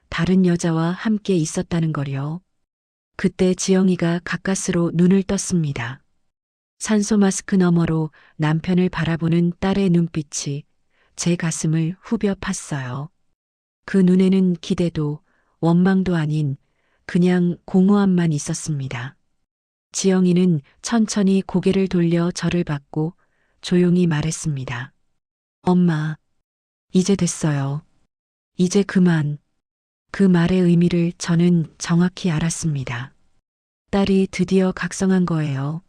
[SPEAKER 2] 다른 여자와 함께 있었다는 걸요. 그때 지영이가 가까스로 눈을 떴습니다. 산소 마스크 너머로 남편을 바라보는 딸의 눈빛이 제 가슴을 후벼 팠어요. 그 눈에는 기대도 원망도 아닌 그냥 공허함만 있었습니다. 지영이는 천천히 고개를 돌려 저를 봤고 조용히 말했습니다. 엄마, 이제 됐어요. 이제 그만. 그 말의 의미를 저는 정확히 알았습니다. 딸이 드디어 각성한 거예요.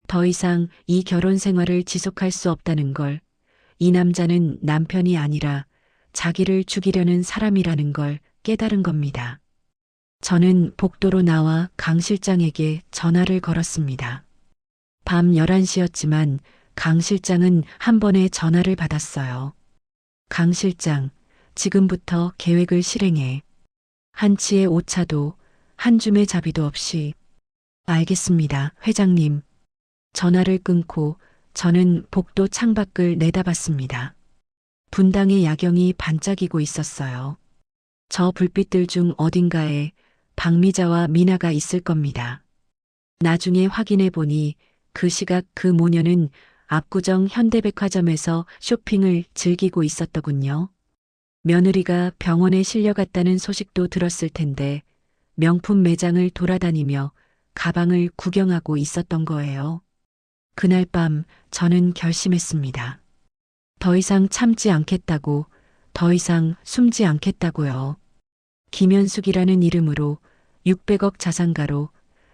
[SPEAKER 2] 더 이상 이 결혼 생활을 지속할 수 없다는 걸, 이 남자는 남편이 아니라 자기를 죽이려는 사람이라는 걸 깨달은 겁니다. 저는 복도로 나와 강 실장에게 전화를 걸었습니다. 밤 11시였지만 강 실장은 한 번에 전화를 받았어요. 강 실장, 지금부터 계획을 실행해. 한치의 오차도 한 줌의 자비도 없이. 알겠습니다, 회장님. 전화를 끊고 저는 복도 창밖을 내다봤습니다. 분당의 야경이 반짝이고 있었어요. 저 불빛들 중 어딘가에 박미자와 미나가 있을 겁니다. 나중에 확인해 보니 그 시각 그 모녀는 압구정 현대백화점에서 쇼핑을 즐기고 있었더군요. 며느리가 병원에 실려갔다는 소식도 들었을 텐데 명품 매장을 돌아다니며 가방을 구경하고 있었던 거예요. 그날 밤 저는 결심했습니다. 더 이상 참지 않겠다고, 더 이상 숨지 않겠다고요. 김현숙이라는 이름으로 600억 자산가로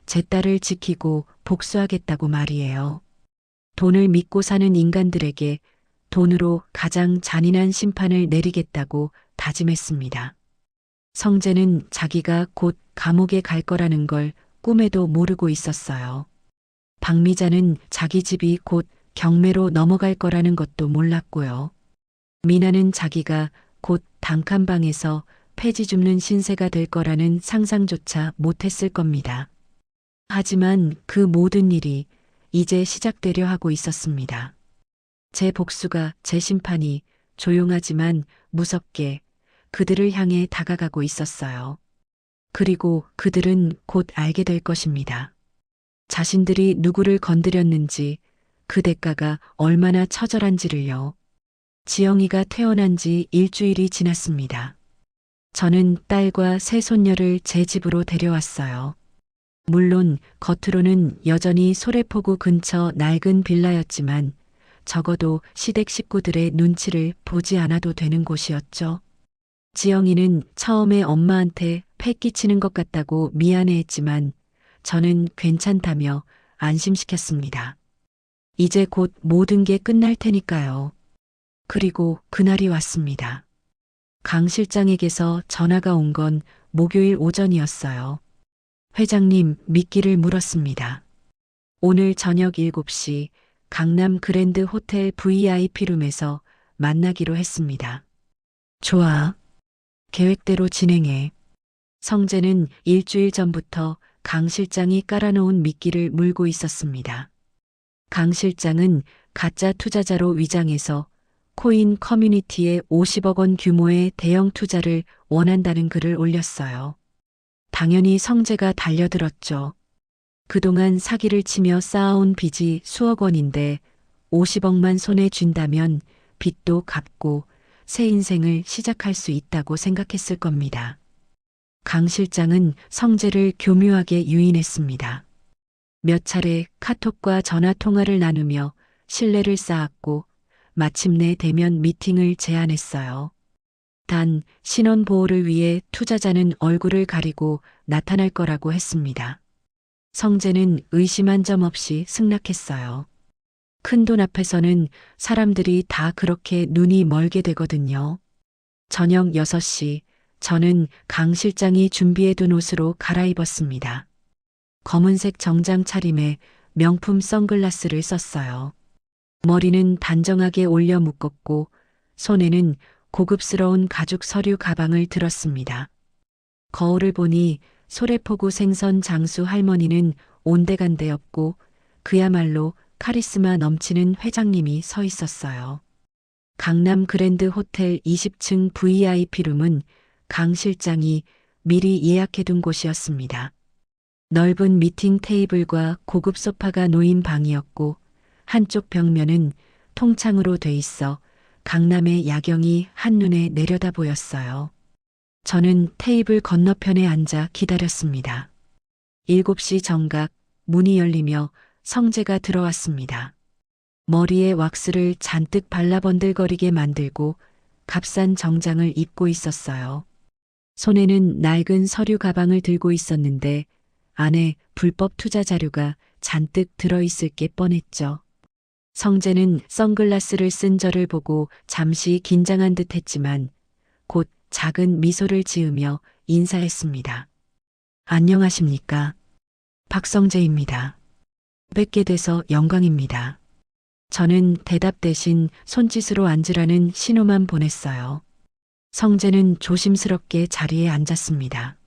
[SPEAKER 2] 제 딸을 지키고 복수하겠다고 말이에요. 돈을 믿고 사는 인간들에게 돈으로 가장 잔인한 심판을 내리겠다고 다짐했습니다. 성재는 자기가 곧 감옥에 갈 거라는 걸 꿈에도 모르고 있었어요. 박미자는 자기 집이 곧 경매로 넘어갈 거라는 것도 몰랐고요. 미나는 자기가 곧 단칸방에서 폐지 줍는 신세가 될 거라는 상상조차 못했을 겁니다. 하지만 그 모든 일이 이제 시작되려 하고 있었습니다. 제 복수가, 제 심판이 조용하지만 무섭게 그들을 향해 다가가고 있었어요. 그리고 그들은 곧 알게 될 것입니다. 자신들이 누구를 건드렸는지, 그 대가가 얼마나 처절한지를요. 지영이가 퇴원한 지 일주일이 지났습니다. 저는 딸과 새 손녀를 제 집으로 데려왔어요. 물론 겉으로는 여전히 소래포구 근처 낡은 빌라였지만 적어도 시댁 식구들의 눈치를 보지 않아도 되는 곳이었죠. 지영이는 처음에 엄마한테 패 끼치는 것 같다고 미안해했지만 저는 괜찮다며 안심시켰습니다. 이제 곧 모든 게 끝날 테니까요. 그리고 그날이 왔습니다. 강 실장에게서 전화가 온 건 목요일 오전이었어요. 회장님, 미끼를 물었습니다. 오늘 저녁 7시 강남 그랜드 호텔 VIP룸에서 만나기로 했습니다. 좋아. 계획대로 진행해. 성재는 일주일 전부터 강 실장이 깔아놓은 미끼를 물고 있었습니다. 강 실장은 가짜 투자자로 위장해서 코인 커뮤니티에 50억 원 규모의 대형 투자를 원한다는 글을 올렸어요. 당연히 성재가 달려들었죠. 그동안 사기를 치며 쌓아온 빚이 수억 원인데 50억만 손에 쥔다면 빚도 갚고 새 인생을 시작할 수 있다고 생각했을 겁니다. 강 실장은 성재를 교묘하게 유인했습니다. 몇 차례 카톡과 전화 통화를 나누며 신뢰를 쌓았고 마침내 대면 미팅을 제안했어요. 단 신원 보호를 위해 투자자는 얼굴을 가리고 나타날 거라고 했습니다. 성재는 의심한 점 없이 승낙했어요. 큰돈 앞에서는 사람들이 다 그렇게 눈이 멀게 되거든요. 저녁 6시 저는 강 실장이 준비해둔 옷으로 갈아입었습니다. 검은색 정장 차림에 명품 선글라스를 썼어요. 머리는 단정하게 올려 묶었고 손에는 고급스러운 가죽 서류 가방을 들었습니다. 거울을 보니 소래포구 생선 장수 할머니는 온데간데 없고 그야말로 카리스마 넘치는 회장님이 서 있었어요. 강남 그랜드 호텔 20층 VIP룸은 강 실장이 미리 예약해둔 곳이었습니다. 넓은 미팅 테이블과 고급 소파가 놓인 방이었고 한쪽 벽면은 통창으로 돼 있어 강남의 야경이 한눈에 내려다 보였어요. 저는 테이블 건너편에 앉아 기다렸습니다. 7시 정각 문이 열리며 성재가 들어왔습니다. 머리에 왁스를 잔뜩 발라 번들거리게 만들고 값싼 정장을 입고 있었어요. 손에는 낡은 서류 가방을 들고 있었는데 안에 불법 투자 자료가 잔뜩 들어있을 게 뻔했죠. 성재는 선글라스를 쓴 저를 보고 잠시 긴장한 듯 했지만 곧 작은 미소를 지으며 인사했습니다. 안녕하십니까? 박성재입니다. 뵙게 돼서 영광입니다. 저는 대답 대신 손짓으로 앉으라는 신호만 보냈어요. 성재는 조심스럽게 자리에 앉았습니다.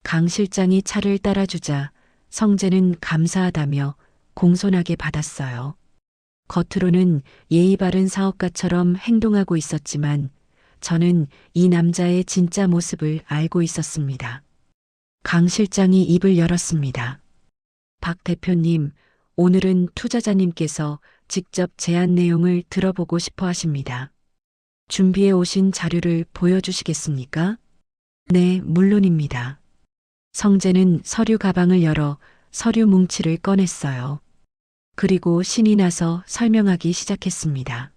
[SPEAKER 2] 강 실장이 차를 따라주자 성재는 감사하다며 공손하게 받았어요. 겉으로는 예의 바른 사업가처럼 행동하고 있었지만 저는 이 남자의 진짜 모습을 알고 있었습니다. 강 실장이 입을 열었습니다. 박 대표님, 오늘은 투자자님께서 직접 제안 내용을 들어보고 싶어 하십니다. 준비해 오신 자료를 보여주시겠습니까? 네, 물론입니다. 성재는 서류 가방을 열어 서류 뭉치를 꺼냈어요. 그리고 신이 나서 설명하기 시작했습니다.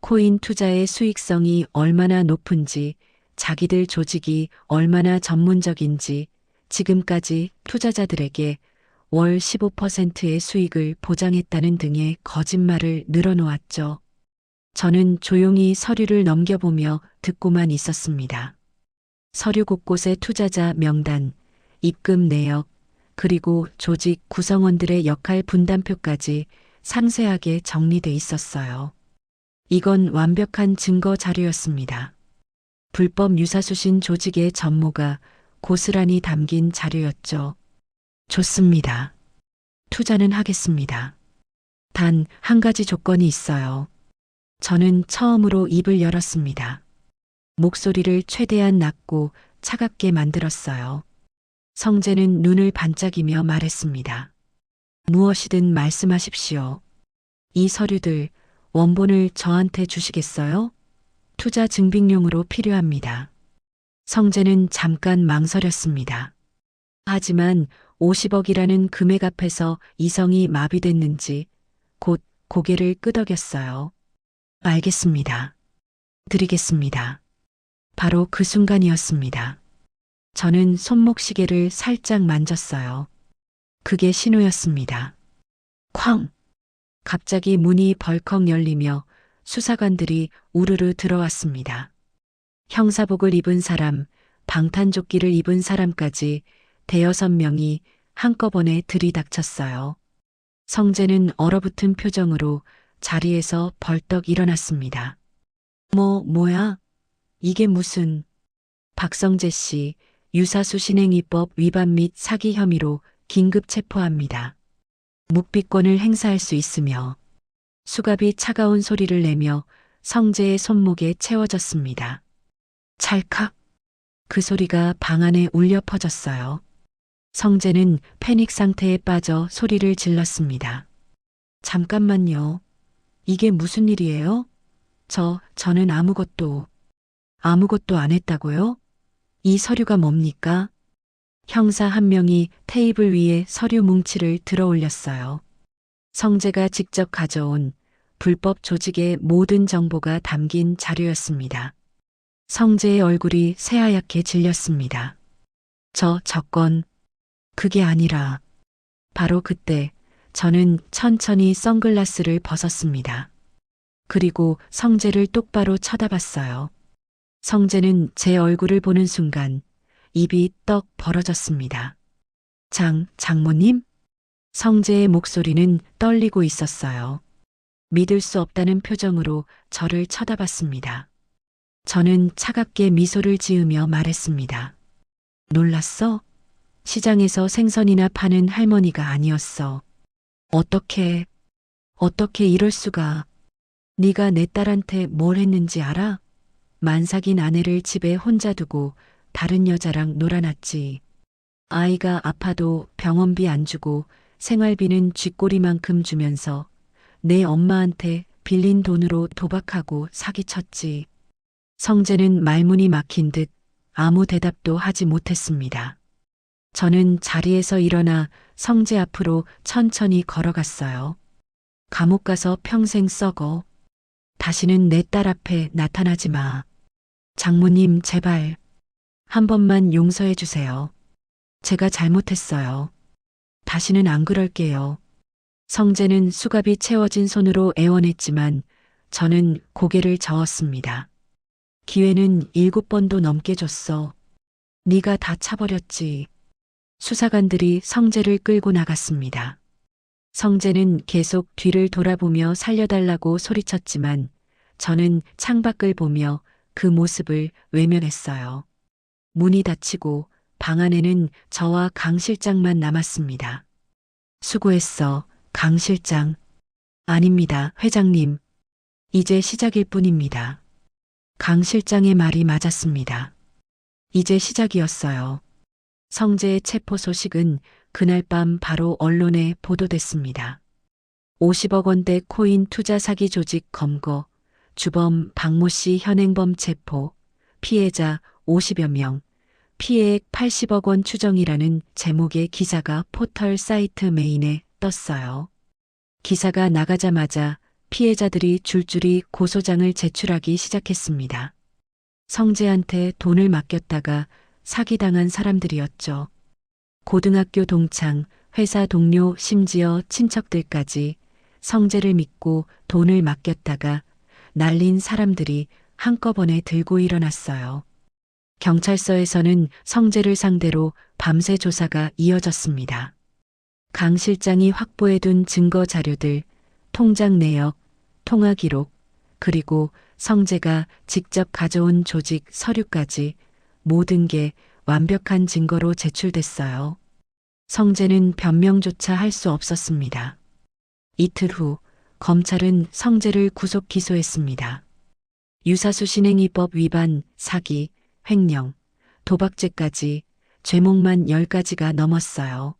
[SPEAKER 2] 코인 투자의 수익성이 얼마나 높은지, 자기들 조직이 얼마나 전문적인지, 지금까지 투자자들에게 월 15%의 수익을 보장했다는 등의 거짓말을 늘어놓았죠. 저는 조용히 서류를 넘겨보며 듣고만 있었습니다. 서류 곳곳에 투자자 명단, 입금 내역, 그리고 조직 구성원들의 역할 분담표까지 상세하게 정리돼 있었어요. 이건 완벽한 증거 자료였습니다. 불법 유사수신 조직의 전모가 고스란히 담긴 자료였죠. 좋습니다. 투자는 하겠습니다. 단 한 가지 조건이 있어요. 저는 처음으로 입을 열었습니다. 목소리를 최대한 낮고 차갑게 만들었어요. 성재는 눈을 반짝이며 말했습니다. 무엇이든 말씀하십시오. 이 서류들, 원본을 저한테 주시겠어요? 투자 증빙용으로 필요합니다. 성재는 잠깐 망설였습니다. 하지만 50억이라는 금액 앞에서 이성이 마비됐는지 곧 고개를 끄덕였어요. 알겠습니다. 드리겠습니다. 바로 그 순간이었습니다. 저는 손목시계를 살짝 만졌어요. 그게 신호였습니다. 쾅! 갑자기 문이 벌컥 열리며 수사관들이 우르르 들어왔습니다. 형사복을 입은 사람, 방탄조끼를 입은 사람까지 대여섯 명이 한꺼번에 들이닥쳤어요. 성재는 얼어붙은 표정으로 자리에서 벌떡 일어났습니다. 뭐야? 이게 무슨... 박성재 씨, 유사수신행위법 위반 및 사기 혐의로 긴급 체포합니다. 묵비권을 행사할 수 있으며 수갑이 차가운 소리를 내며 성재의 손목에 채워졌습니다. 찰칵. 그 소리가 방 안에 울려 퍼졌어요. 성재는 패닉 상태에 빠져 소리를 질렀습니다. 잠깐만요. 이게 무슨 일이에요? 저는 아무것도 안 했다고요? 이 서류가 뭡니까? 형사 한 명이 테이블 위에 서류 뭉치를 들어 올렸어요. 성재가 직접 가져온 불법 조직의 모든 정보가 담긴 자료였습니다. 성재의 얼굴이 새하얗게 질렸습니다. 저건 그게 아니라 바로 그때 저는 천천히 선글라스를 벗었습니다. 그리고 성재를 똑바로 쳐다봤어요. 성재는 제 얼굴을 보는 순간 입이 떡 벌어졌습니다. 장모님? 성재의 목소리는 떨리고 있었어요. 믿을 수 없다는 표정으로 저를 쳐다봤습니다. 저는 차갑게 미소를 지으며 말했습니다. 놀랐어? 시장에서 생선이나 파는 할머니가 아니었어. 어떻게 이럴 수가. 네가 내 딸한테 뭘 했는지 알아? 만삭인 아내를 집에 혼자 두고 다른 여자랑 놀아놨지. 아이가 아파도 병원비 안 주고 생활비는 쥐꼬리만큼 주면서 내 엄마한테 빌린 돈으로 도박하고 사기쳤지. 성재는 말문이 막힌 듯 아무 대답도 하지 못했습니다. 저는 자리에서 일어나 성재 앞으로 천천히 걸어갔어요. 감옥 가서 평생 썩어. 다시는 내 딸 앞에 나타나지 마. 장모님, 제발 한 번만 용서해 주세요. 제가 잘못했어요. 다시는 안 그럴게요. 성재는 수갑이 채워진 손으로 애원했지만 저는 고개를 저었습니다. 기회는 7번도 넘게 줬어. 네가 다 차버렸지. 수사관들이 성재를 끌고 나갔습니다. 성재는 계속 뒤를 돌아보며 살려달라고 소리쳤지만 저는 창밖을 보며 그 모습을 외면했어요. 문이 닫히고 방 안에는 저와 강 실장만 남았습니다. 수고했어, 강 실장. 아닙니다, 회장님. 이제 시작일 뿐입니다. 강 실장의 말이 맞았습니다. 이제 시작이었어요. 성재의 체포 소식은 그날 밤 바로 언론에 보도됐습니다. 50억 원대 코인 투자 사기 조직 검거, 주범 박모 씨 현행범 체포, 피해자 50여 명, 피해액 80억 원 추정이라는 제목의 기사가 포털 사이트 메인에 떴어요. 기사가 나가자마자 피해자들이 줄줄이 고소장을 제출하기 시작했습니다. 성재한테 돈을 맡겼다가 사기당한 사람들이었죠. 고등학교 동창, 회사 동료, 심지어 친척들까지 성재를 믿고 돈을 맡겼다가 날린 사람들이 한꺼번에 들고 일어났어요. 경찰서에서는 성재를 상대로 밤새 조사가 이어졌습니다. 강 실장이 확보해둔 증거 자료들, 통장 내역, 통화 기록, 그리고 성재가 직접 가져온 조직 서류까지 모든 게 완벽한 증거로 제출됐어요. 성재는 변명조차 할 수 없었습니다. 이틀 후 검찰은 성재를 구속 기소했습니다. 유사수신행위법 위반, 사기, 횡령, 도박죄까지 죄목만 10가지가 넘었어요.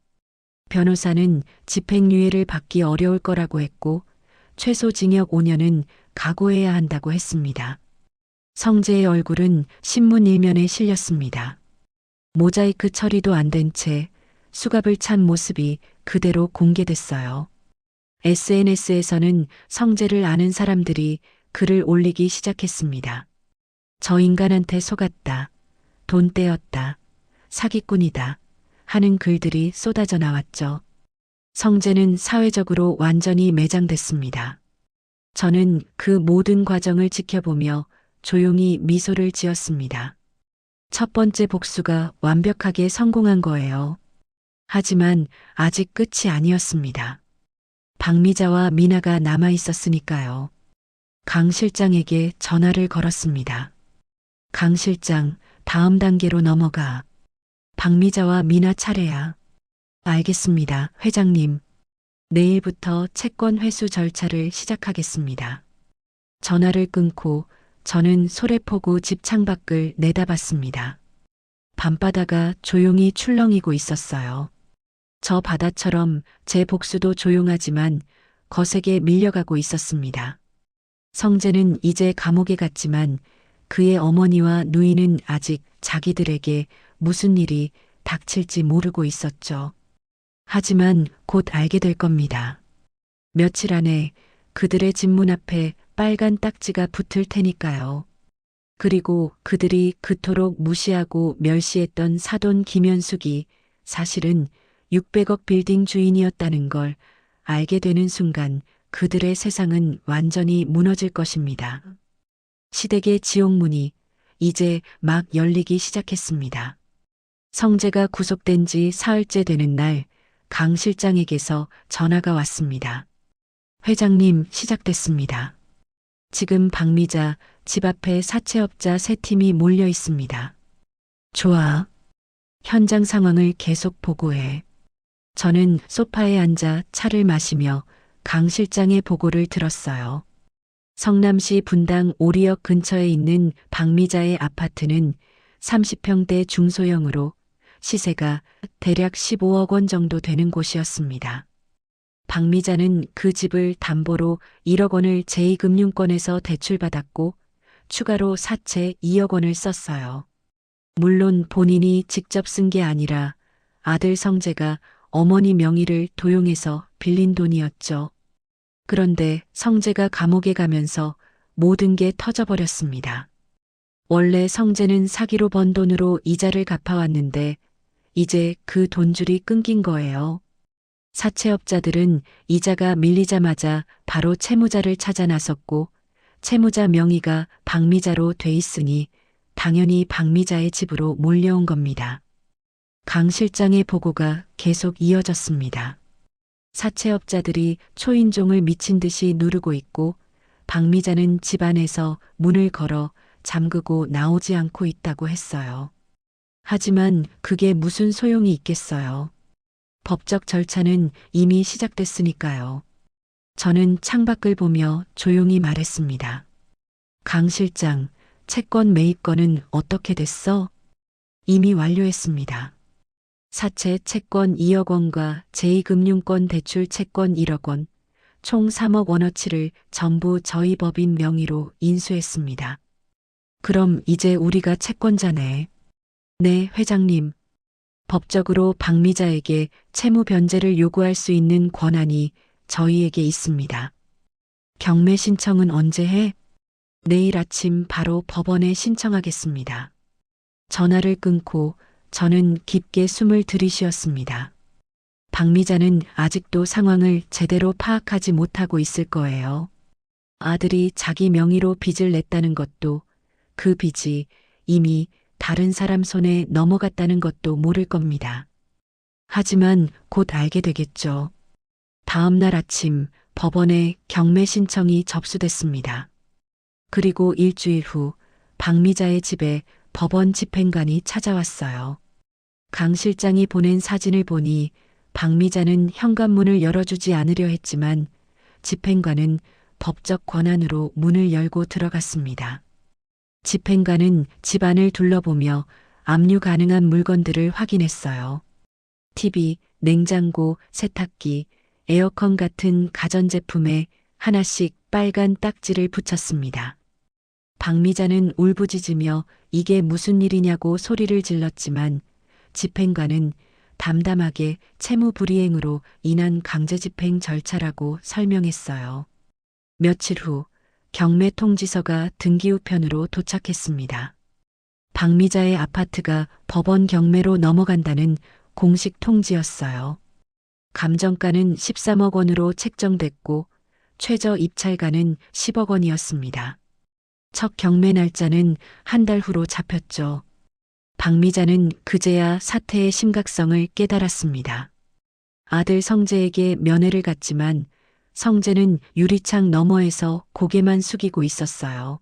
[SPEAKER 2] 변호사는 집행유예를 받기 어려울 거라고 했고 최소 징역 5년은 각오해야 한다고 했습니다. 성재의 얼굴은 신문 일면에 실렸습니다. 모자이크 처리도 안 된 채 수갑을 찬 모습이 그대로 공개됐어요. SNS에서는 성재를 아는 사람들이 글을 올리기 시작했습니다. 저 인간한테 속았다. 돈 떼었다. 사기꾼이다. 하는 글들이 쏟아져 나왔죠. 성재는 사회적으로 완전히 매장됐습니다. 저는 그 모든 과정을 지켜보며 조용히 미소를 지었습니다. 첫 번째 복수가 완벽하게 성공한 거예요. 하지만 아직 끝이 아니었습니다. 박미자와 미나가 남아 있었으니까요. 강 실장에게 전화를 걸었습니다. 강 실장, 다음 단계로 넘어가. 박미자와 미나 차례야. 알겠습니다, 회장님. 내일부터 채권 회수 절차를 시작하겠습니다. 전화를 끊고 저는 소래포구 집 창밖을 내다봤습니다. 밤바다가 조용히 출렁이고 있었어요. 저 바다처럼 제 복수도 조용하지만 거세게 밀려가고 있었습니다. 성재는 이제 감옥에 갔지만 그의 어머니와 누이는 아직 자기들에게 무슨 일이 닥칠지 모르고 있었죠. 하지만 곧 알게 될 겁니다. 며칠 안에 그들의 집 문 앞에 빨간 딱지가 붙을 테니까요. 그리고 그들이 그토록 무시하고 멸시했던 사돈 김현숙이 사실은 600억 빌딩 주인이었다는 걸 알게 되는 순간 그들의 세상은 완전히 무너질 것입니다. 시댁의 지옥문이 이제 막 열리기 시작했습니다. 성재가 구속된 지 사흘째 되는 날 강 실장에게서 전화가 왔습니다. 회장님, 시작됐습니다. 지금 박미자 집 앞에 사채업자 3팀이 몰려 있습니다. 좋아. 현장 상황을 계속 보고해. 저는 소파에 앉아 차를 마시며 강 실장의 보고를 들었어요. 성남시 분당 오리역 근처에 있는 박미자의 아파트는 30평대 중소형으로 시세가 대략 15억 원 정도 되는 곳이었습니다. 박미자는 그 집을 담보로 1억 원을 제2금융권에서 대출받았고 추가로 사채 2억 원을 썼어요. 물론 본인이 직접 쓴 게 아니라 아들 성재가 어머니 명의를 도용해서 빌린 돈이었죠. 그런데 성재가 감옥에 가면서 모든 게 터져버렸습니다. 원래 성재는 사기로 번 돈으로 이자를 갚아왔는데 이제 그 돈줄이 끊긴 거예요. 사채업자들은 이자가 밀리자마자 바로 채무자를 찾아 나섰고 채무자 명의가 박미자로 돼 있으니 당연히 박미자의 집으로 몰려온 겁니다. 강 실장의 보고가 계속 이어졌습니다. 사채업자들이 초인종을 미친 듯이 누르고 있고 박미자는 집 안에서 문을 걸어 잠그고 나오지 않고 있다고 했어요. 하지만 그게 무슨 소용이 있겠어요. 법적 절차는 이미 시작됐으니까요. 저는 창밖을 보며 조용히 말했습니다. 강 실장, 채권 매입건은 어떻게 됐어? 이미 완료했습니다. 사채 채권 2억 원과 제2금융권 대출 채권 1억 원, 총 3억 원어치를 전부 저희 법인 명의로 인수했습니다. 그럼 이제 우리가 채권자네. 네, 회장님. 법적으로 박미자에게 채무 변제를 요구할 수 있는 권한이 저희에게 있습니다. 경매 신청은 언제 해? 내일 아침 바로 법원에 신청하겠습니다. 전화를 끊고 저는 깊게 숨을 들이쉬었습니다. 박미자는 아직도 상황을 제대로 파악하지 못하고 있을 거예요. 아들이 자기 명의로 빚을 냈다는 것도 그 빚이 이미 다른 사람 손에 넘어갔다는 것도 모를 겁니다. 하지만 곧 알게 되겠죠. 다음 날 아침 법원에 경매 신청이 접수됐습니다. 그리고 일주일 후 박미자의 집에 법원 집행관이 찾아왔어요. 강 실장이 보낸 사진을 보니 박미자는 현관문을 열어주지 않으려 했지만 집행관은 법적 권한으로 문을 열고 들어갔습니다. 집행관은 집안을 둘러보며 압류 가능한 물건들을 확인했어요. TV, 냉장고, 세탁기, 에어컨 같은 가전제품에 하나씩 빨간 딱지를 붙였습니다. 박미자는 울부짖으며 이게 무슨 일이냐고 소리를 질렀지만 집행관은 담담하게 채무불이행으로 인한 강제집행 절차라고 설명했어요. 며칠 후 경매 통지서가 등기 우편으로 도착했습니다. 박미자의 아파트가 법원 경매로 넘어간다는 공식 통지였어요. 감정가는 13억 원으로 책정됐고 최저 입찰가는 10억 원이었습니다. 첫 경매 날짜는 한 달 후로 잡혔죠. 박미자는 그제야 사태의 심각성을 깨달았습니다. 아들 성재에게 면회를 갔지만 성재는 유리창 너머에서 고개만 숙이고 있었어요.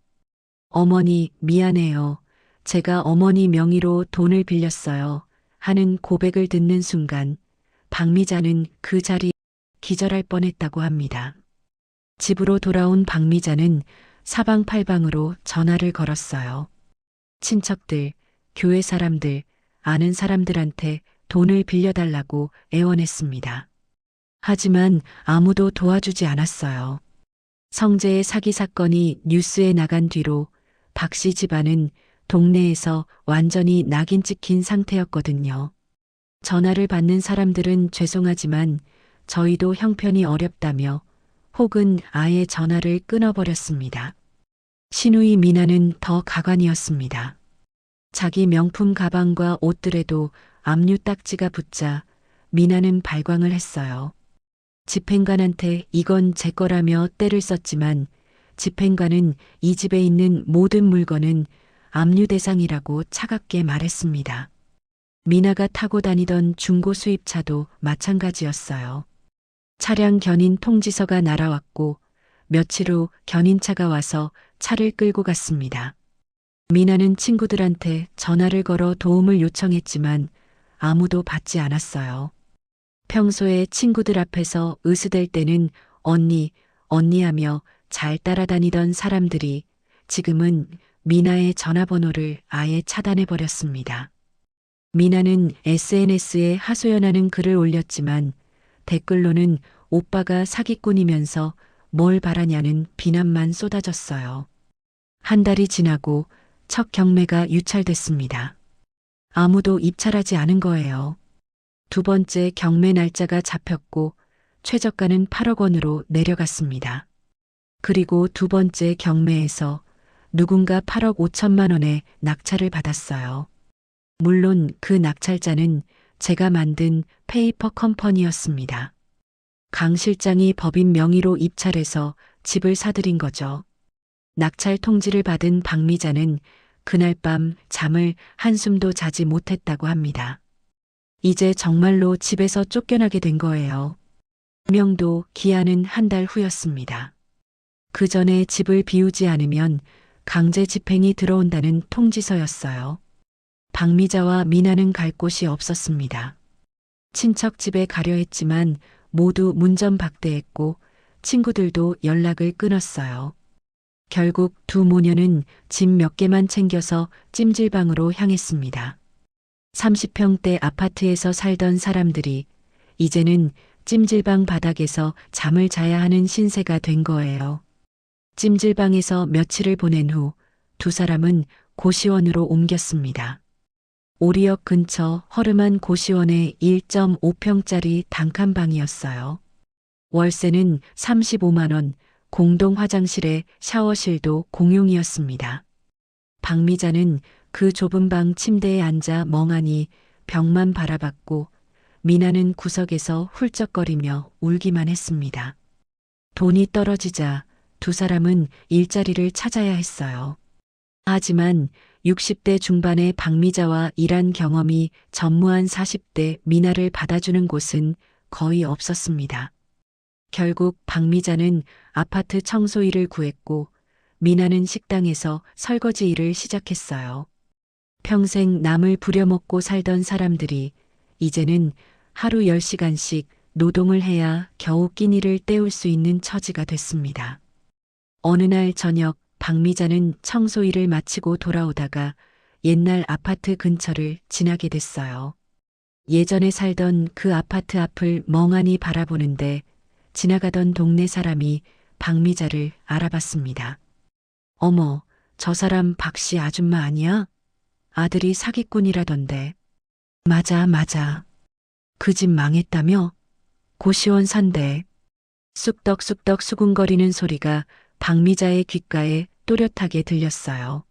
[SPEAKER 2] 어머니, 미안해요. 제가 어머니 명의로 돈을 빌렸어요. 하는 고백을 듣는 순간 박미자는 그 자리에 기절할 뻔했다고 합니다. 집으로 돌아온 박미자는 사방팔방으로 전화를 걸었어요. 친척들, 교회 사람들, 아는 사람들한테 돈을 빌려달라고 애원했습니다. 하지만 아무도 도와주지 않았어요. 성재의 사기 사건이 뉴스에 나간 뒤로 박 씨 집안은 동네에서 완전히 낙인 찍힌 상태였거든요. 전화를 받는 사람들은 죄송하지만 저희도 형편이 어렵다며 혹은 아예 전화를 끊어버렸습니다. 시누이 미나는 더 가관이었습니다. 자기 명품 가방과 옷들에도 압류 딱지가 붙자 미나는 발광을 했어요. 집행관한테 이건 제 거라며 떼를 썼지만 집행관은 이 집에 있는 모든 물건은 압류 대상이라고 차갑게 말했습니다. 미나가 타고 다니던 중고 수입차도 마찬가지였어요. 차량 견인 통지서가 날아왔고 며칠 후 견인차가 와서 차를 끌고 갔습니다. 미나는 친구들한테 전화를 걸어 도움을 요청했지만 아무도 받지 않았어요. 평소에 친구들 앞에서 으스댈 때는 언니, 언니 하며 잘 따라다니던 사람들이 지금은 미나의 전화번호를 아예 차단해버렸습니다. 미나는 SNS에 하소연하는 글을 올렸지만 댓글로는 오빠가 사기꾼이면서 뭘 바라냐는 비난만 쏟아졌어요. 한 달이 지나고 첫 경매가 유찰됐습니다. 아무도 입찰하지 않은 거예요. 두 번째 경매 날짜가 잡혔고 최저가는 8억 원으로 내려갔습니다. 그리고 두 번째 경매에서 누군가 8억 5천만 원의 낙찰을 받았어요. 물론 그 낙찰자는 제가 만든 페이퍼 컴퍼니였습니다. 강 실장이 법인 명의로 입찰해서 집을 사들인 거죠. 낙찰 통지를 받은 박미자는 그날 밤 잠을 한숨도 자지 못했다고 합니다. 이제 정말로 집에서 쫓겨나게 된 거예요. 명도 기한은 한 달 후였습니다. 그 전에 집을 비우지 않으면 강제 집행이 들어온다는 통지서였어요. 박미자와 미나는 갈 곳이 없었습니다. 친척 집에 가려 했지만 모두 문전박대했고 친구들도 연락을 끊었어요. 결국 두 모녀는 집 몇 개만 챙겨서 찜질방으로 향했습니다. 30평대 아파트에서 살던 사람들이 이제는 찜질방 바닥에서 잠을 자야 하는 신세가 된 거예요. 찜질방에서 며칠을 보낸 후 두 사람은 고시원으로 옮겼습니다. 오리역 근처 허름한 고시원의 1.5평짜리 단칸방이었어요. 월세는 35만 원, 공동 화장실에 샤워실도 공용이었습니다. 박미자는 그 좁은 방 침대에 앉아 멍하니 벽만 바라봤고 미나는 구석에서 훌쩍거리며 울기만 했습니다. 돈이 떨어지자 두 사람은 일자리를 찾아야 했어요. 하지만 60대 중반의 박미자와 일한 경험이 전무한 40대 미나를 받아주는 곳은 거의 없었습니다. 결국 박미자는 아파트 청소 일을 구했고 미나는 식당에서 설거지 일을 시작했어요. 평생 남을 부려먹고 살던 사람들이 이제는 하루 10시간씩 노동을 해야 겨우 끼니를 때울 수 있는 처지가 됐습니다. 어느 날 저녁 박미자는 청소 일을 마치고 돌아오다가 옛날 아파트 근처를 지나게 됐어요. 예전에 살던 그 아파트 앞을 멍하니 바라보는데 지나가던 동네 사람이 박미자를 알아봤습니다. 어머, 저 사람 박씨 아줌마 아니야? 아들이 사기꾼이라던데. 맞아, 맞아. 그 집 망했다며? 고시원 산대. 쑥덕쑥덕 수군거리는 소리가 박미자의 귓가에 또렷하게 들렸어요.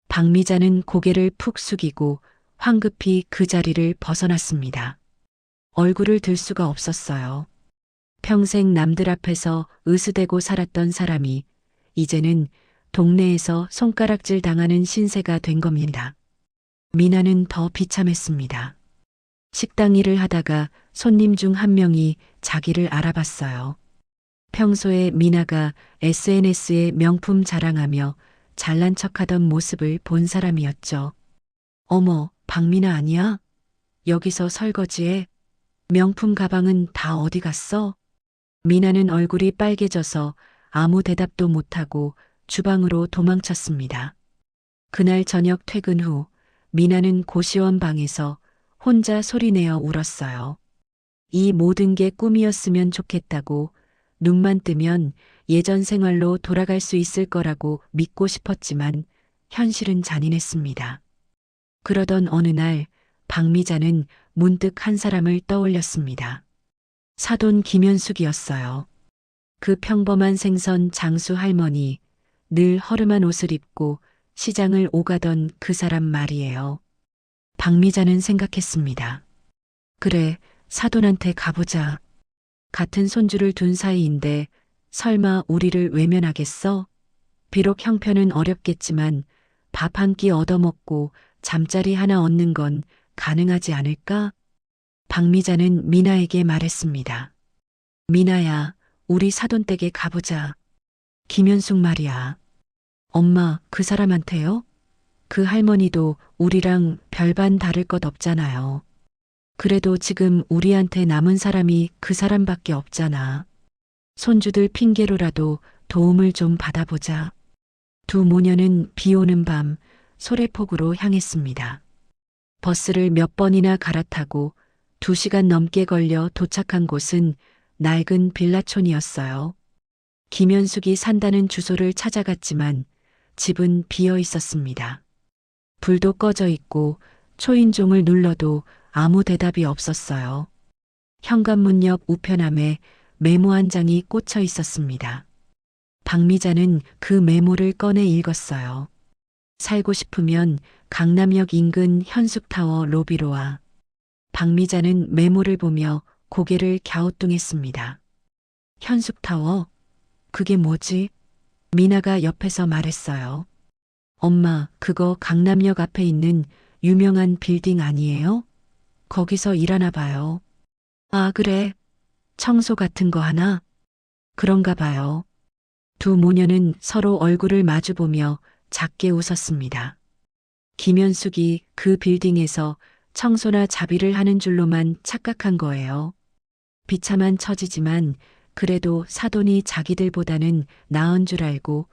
[SPEAKER 2] 박미자는 고개를 푹 숙이고 황급히 그 자리를 벗어났습니다. 얼굴을 들 수가 없었어요. 평생 남들 앞에서 으스대고 살았던 사람이 이제는 동네에서 손가락질 당하는 신세가 된 겁니다. 미나는 더 비참했습니다. 식당 일을 하다가 손님 중 한 명이 자기를 알아봤어요. 평소에 미나가 SNS에 명품 자랑하며 잘난 척하던 모습을 본 사람이었죠. 어머, 박미나 아니야? 여기서 설거지해? 명품 가방은 다 어디 갔어? 미나는 얼굴이 빨개져서 아무 대답도 못하고 주방으로 도망쳤습니다. 그날 저녁 퇴근 후 미나는 고시원 방에서 혼자 소리내어 울었어요. 이 모든 게 꿈이었으면 좋겠다고 눈만 뜨면 예전 생활로 돌아갈 수 있을 거라고 믿고 싶었지만 현실은 잔인했습니다. 그러던 어느 날 박미자는 문득 한 사람을 떠올렸습니다. 사돈 김현숙이었어요. 그 평범한 생선 장수 할머니, 늘 허름한 옷을 입고 시장을 오가던 그 사람 말이에요. 박미자는 생각했습니다. 그래, 사돈한테 가보자. 같은 손주를 둔 사이인데 설마 우리를 외면하겠어? 비록 형편은 어렵겠지만 밥 한 끼 얻어먹고 잠자리 하나 얻는 건 가능하지 않을까? 박미자는 미나에게 말했습니다. 미나야, 우리 사돈 댁에 가보자. 김현숙 말이야. 엄마, 그 사람한테요? 그 할머니도 우리랑 별반 다를 것 없잖아요. 그래도 지금 우리한테 남은 사람이 그 사람밖에 없잖아. 손주들 핑계로라도 도움을 좀 받아보자. 두 모녀는 비 오는 밤 소래폭으로 향했습니다. 버스를 몇 번이나 갈아타고 2시간 넘게 걸려 도착한 곳은 낡은 빌라촌이었어요. 김현숙이 산다는 주소를 찾아갔지만 집은 비어 있었습니다. 불도 꺼져 있고 초인종을 눌러도 아무 대답이 없었어요. 현관문 옆 우편함에 메모 한 장이 꽂혀 있었습니다. 박미자는 그 메모를 꺼내 읽었어요. 살고 싶으면 강남역 인근 현숙타워 로비로 와. 박미자는 메모를 보며 고개를 갸우뚱했습니다. 현숙타워? 그게 뭐지? 미나가 옆에서 말했어요. 엄마, 그거 강남역 앞에 있는 유명한 빌딩 아니에요? 거기서 일하나 봐요. 아, 그래. 청소 같은 거 하나? 그런가 봐요. 두 모녀는 서로 얼굴을 마주보며 작게 웃었습니다. 김현숙이 그 빌딩에서 청소나 자비를 하는 줄로만 착각한 거예요. 비참한 처지지만 그래도 사돈이 자기들보다는 나은 줄 알고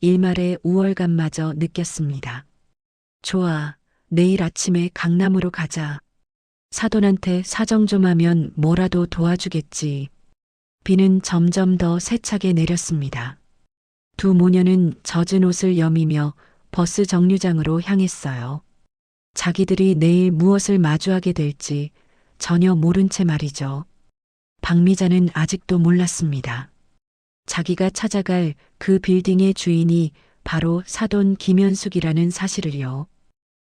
[SPEAKER 2] 일말의 우월감마저 느꼈습니다. 좋아, 내일 아침에 강남으로 가자. 사돈한테 사정 좀 하면 뭐라도 도와주겠지. 비는 점점 더 세차게 내렸습니다. 두 모녀는 젖은 옷을 여미며 버스 정류장으로 향했어요. 자기들이 내일 무엇을 마주하게 될지 전혀 모른 채 말이죠. 박미자는 아직도 몰랐습니다. 자기가 찾아갈 그 빌딩의 주인이 바로 사돈 김현숙이라는 사실을요.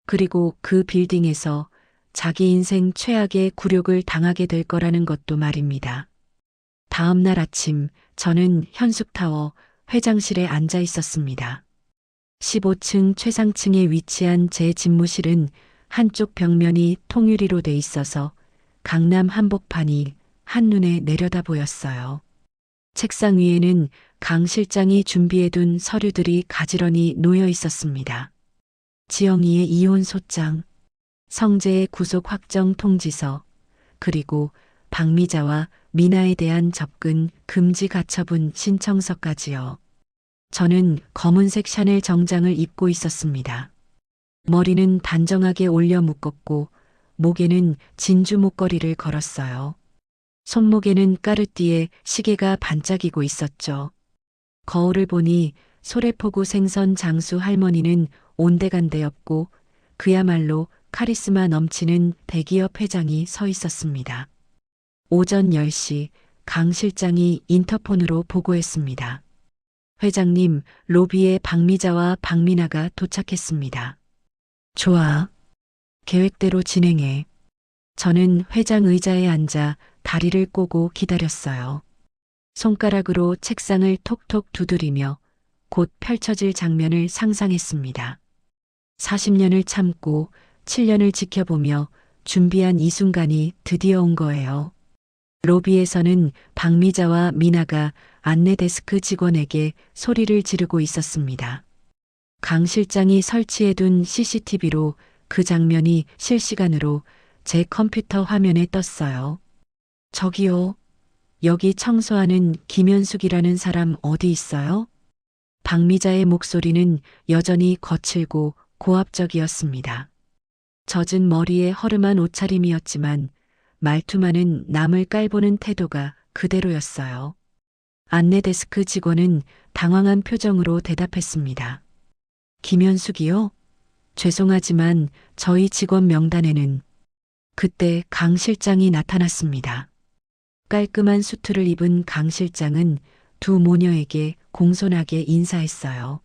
[SPEAKER 2] 그리고 그 빌딩에서 자기 인생 최악의 굴욕을 당하게 될 거라는 것도 말입니다. 다음 날 아침 저는 현숙타워 회장실에 앉아 있었습니다. 15층 최상층에 위치한 제 집무실은 한쪽 벽면이 통유리로 돼 있어서 강남 한복판이 한눈에 내려다 보였어요. 책상 위에는 강 실장이 준비해둔 서류들이 가지런히 놓여 있었습니다. 지영이의 이혼 소장, 성재의 구속 확정 통지서, 그리고 박미자와 미나에 대한 접근 금지 가처분 신청서까지요. 저는 검은색 샤넬 정장을 입고 있었습니다. 머리는 단정하게 올려 묶었고 목에는 진주 목걸이를 걸었어요. 손목에는 까르띠에 시계가 반짝이고 있었죠. 거울을 보니 소래포구 생선 장수 할머니는 온데간데 없고 그야말로 카리스마 넘치는 대기업 회장이 서 있었습니다. 오전 10시 강 실장이 인터폰으로 보고했습니다. 회장님, 로비에 박미자와 박미나가 도착했습니다. 좋아. 계획대로 진행해. 저는 회장 의자에 앉아 다리를 꼬고 기다렸어요. 손가락으로 책상을 톡톡 두드리며 곧 펼쳐질 장면을 상상했습니다. 40년을 참고 7년을 지켜보며 준비한 이 순간이 드디어 온 거예요. 로비에서는 박미자와 미나가 안내 데스크 직원에게 소리를 지르고 있었습니다. 강 실장이 설치해둔 CCTV로 그 장면이 실시간으로 제 컴퓨터 화면에 떴어요. 저기요. 여기 청소하는 김현숙이라는 사람 어디 있어요? 박미자의 목소리는 여전히 거칠고 고압적이었습니다. 젖은 머리에 허름한 옷차림이었지만 말투만은 남을 깔보는 태도가 그대로였어요. 안내 데스크 직원은 당황한 표정으로 대답했습니다. 김현숙이요? 죄송하지만 저희 직원 명단에는. 그때 강 실장이 나타났습니다. 깔끔한 수트를 입은 강 실장은 두 모녀에게 공손하게 인사했어요.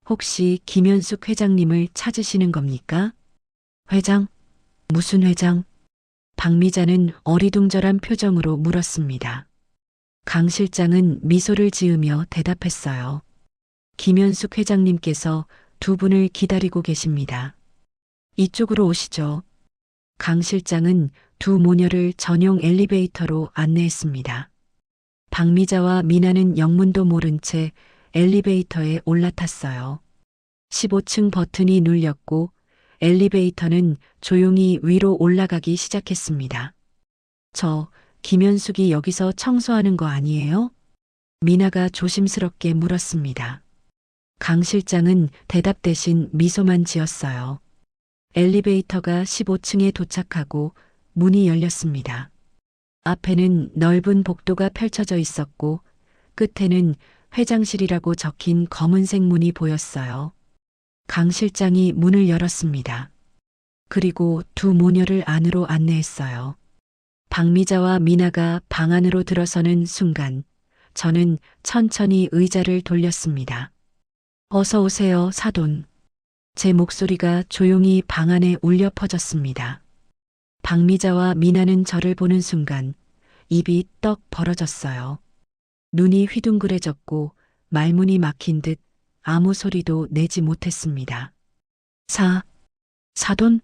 [SPEAKER 2] 혹시 김현숙 회장님을 찾으시는 겁니까? 회장? 무슨 회장? 박미자는 어리둥절한 표정으로 물었습니다. 강 실장은 미소를 지으며 대답했어요. 김현숙 회장님께서 두 분을 기다리고 계십니다. 이쪽으로 오시죠. 강 실장은 두 모녀를 전용 엘리베이터로 안내했습니다. 박미자와 미나는 영문도 모른 채 엘리베이터에 올라탔어요. 15층 버튼이 눌렸고 엘리베이터는 조용히 위로 올라가기 시작했습니다. 저 김현숙이 여기서 청소하는 거 아니에요? 미나가 조심스럽게 물었습니다. 강 실장은 대답 대신 미소만 지었어요. 엘리베이터가 15층에 도착하고 문이 열렸습니다. 앞에는 넓은 복도가 펼쳐져 있었고 끝에는 회장실이라고 적힌 검은색 문이 보였어요. 강 실장이 문을 열었습니다. 그리고 두 모녀를 안으로 안내했어요. 박미자와 미나가 방 안으로 들어서는 순간 저는 천천히 의자를 돌렸습니다. 어서 오세요, 사돈. 제 목소리가 조용히 방 안에 울려 퍼졌습니다. 박미자와 미나는 저를 보는 순간 입이 떡 벌어졌어요. 눈이 휘둥그레졌고 말문이 막힌 듯 아무 소리도 내지 못했습니다. 사돈?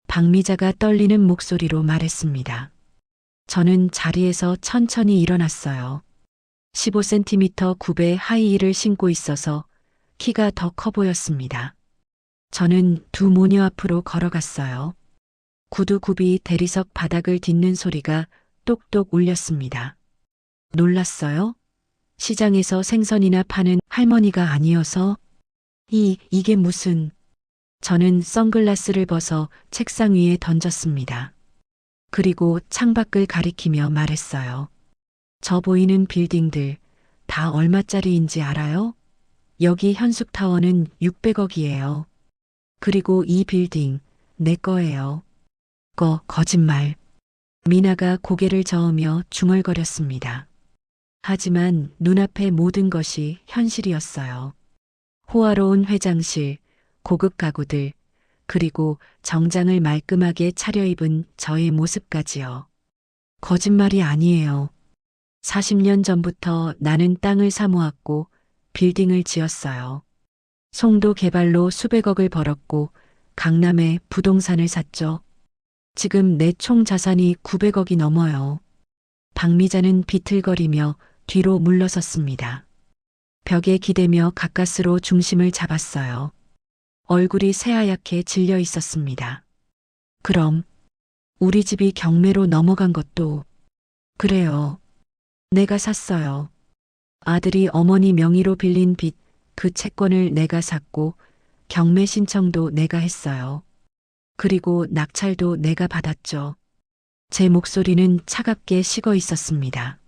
[SPEAKER 2] 박미자가 떨리는 목소리로 말했습니다. 저는 자리에서 천천히 일어났어요. 15cm 굽의 하이힐을 신고 있어서 키가 더 커 보였습니다. 저는 두 모녀 앞으로 걸어갔어요. 구두 굽이 대리석 바닥을 딛는 소리가 똑똑 울렸습니다. 놀랐어요? 시장에서 생선이나 파는 할머니가 아니어서 이게 무슨... 저는 선글라스를 벗어 책상 위에 던졌습니다. 그리고 창밖을 가리키며 말했어요. 저 보이는 빌딩들 다 얼마짜리인지 알아요? 여기 현숙타워는 600억이에요. 그리고 이 빌딩 내 거예요. 거짓말. 미나가 고개를 저으며 중얼거렸습니다. 하지만 눈앞의 모든 것이 현실이었어요. 호화로운 회장실, 고급 가구들, 그리고 정장을 말끔하게 차려입은 저의 모습까지요. 거짓말이 아니에요. 40년 전부터 나는 땅을 사모았고 빌딩을 지었어요. 송도 개발로 수백억을 벌었고 강남에 부동산을 샀죠. 지금 내 총 자산이 900억이 넘어요. 박미자는 비틀거리며 뒤로 물러섰습니다. 벽에 기대며 가까스로 중심을 잡았어요. 얼굴이 새하얗게 질려 있었습니다. 그럼 우리 집이 경매로 넘어간 것도 그래요. 내가 샀어요. 아들이 어머니 명의로 빌린 빚, 그 채권을 내가 샀고 경매 신청도 내가 했어요. 그리고 낙찰도 내가 받았죠. 제 목소리는 차갑게 식어 있었습니다.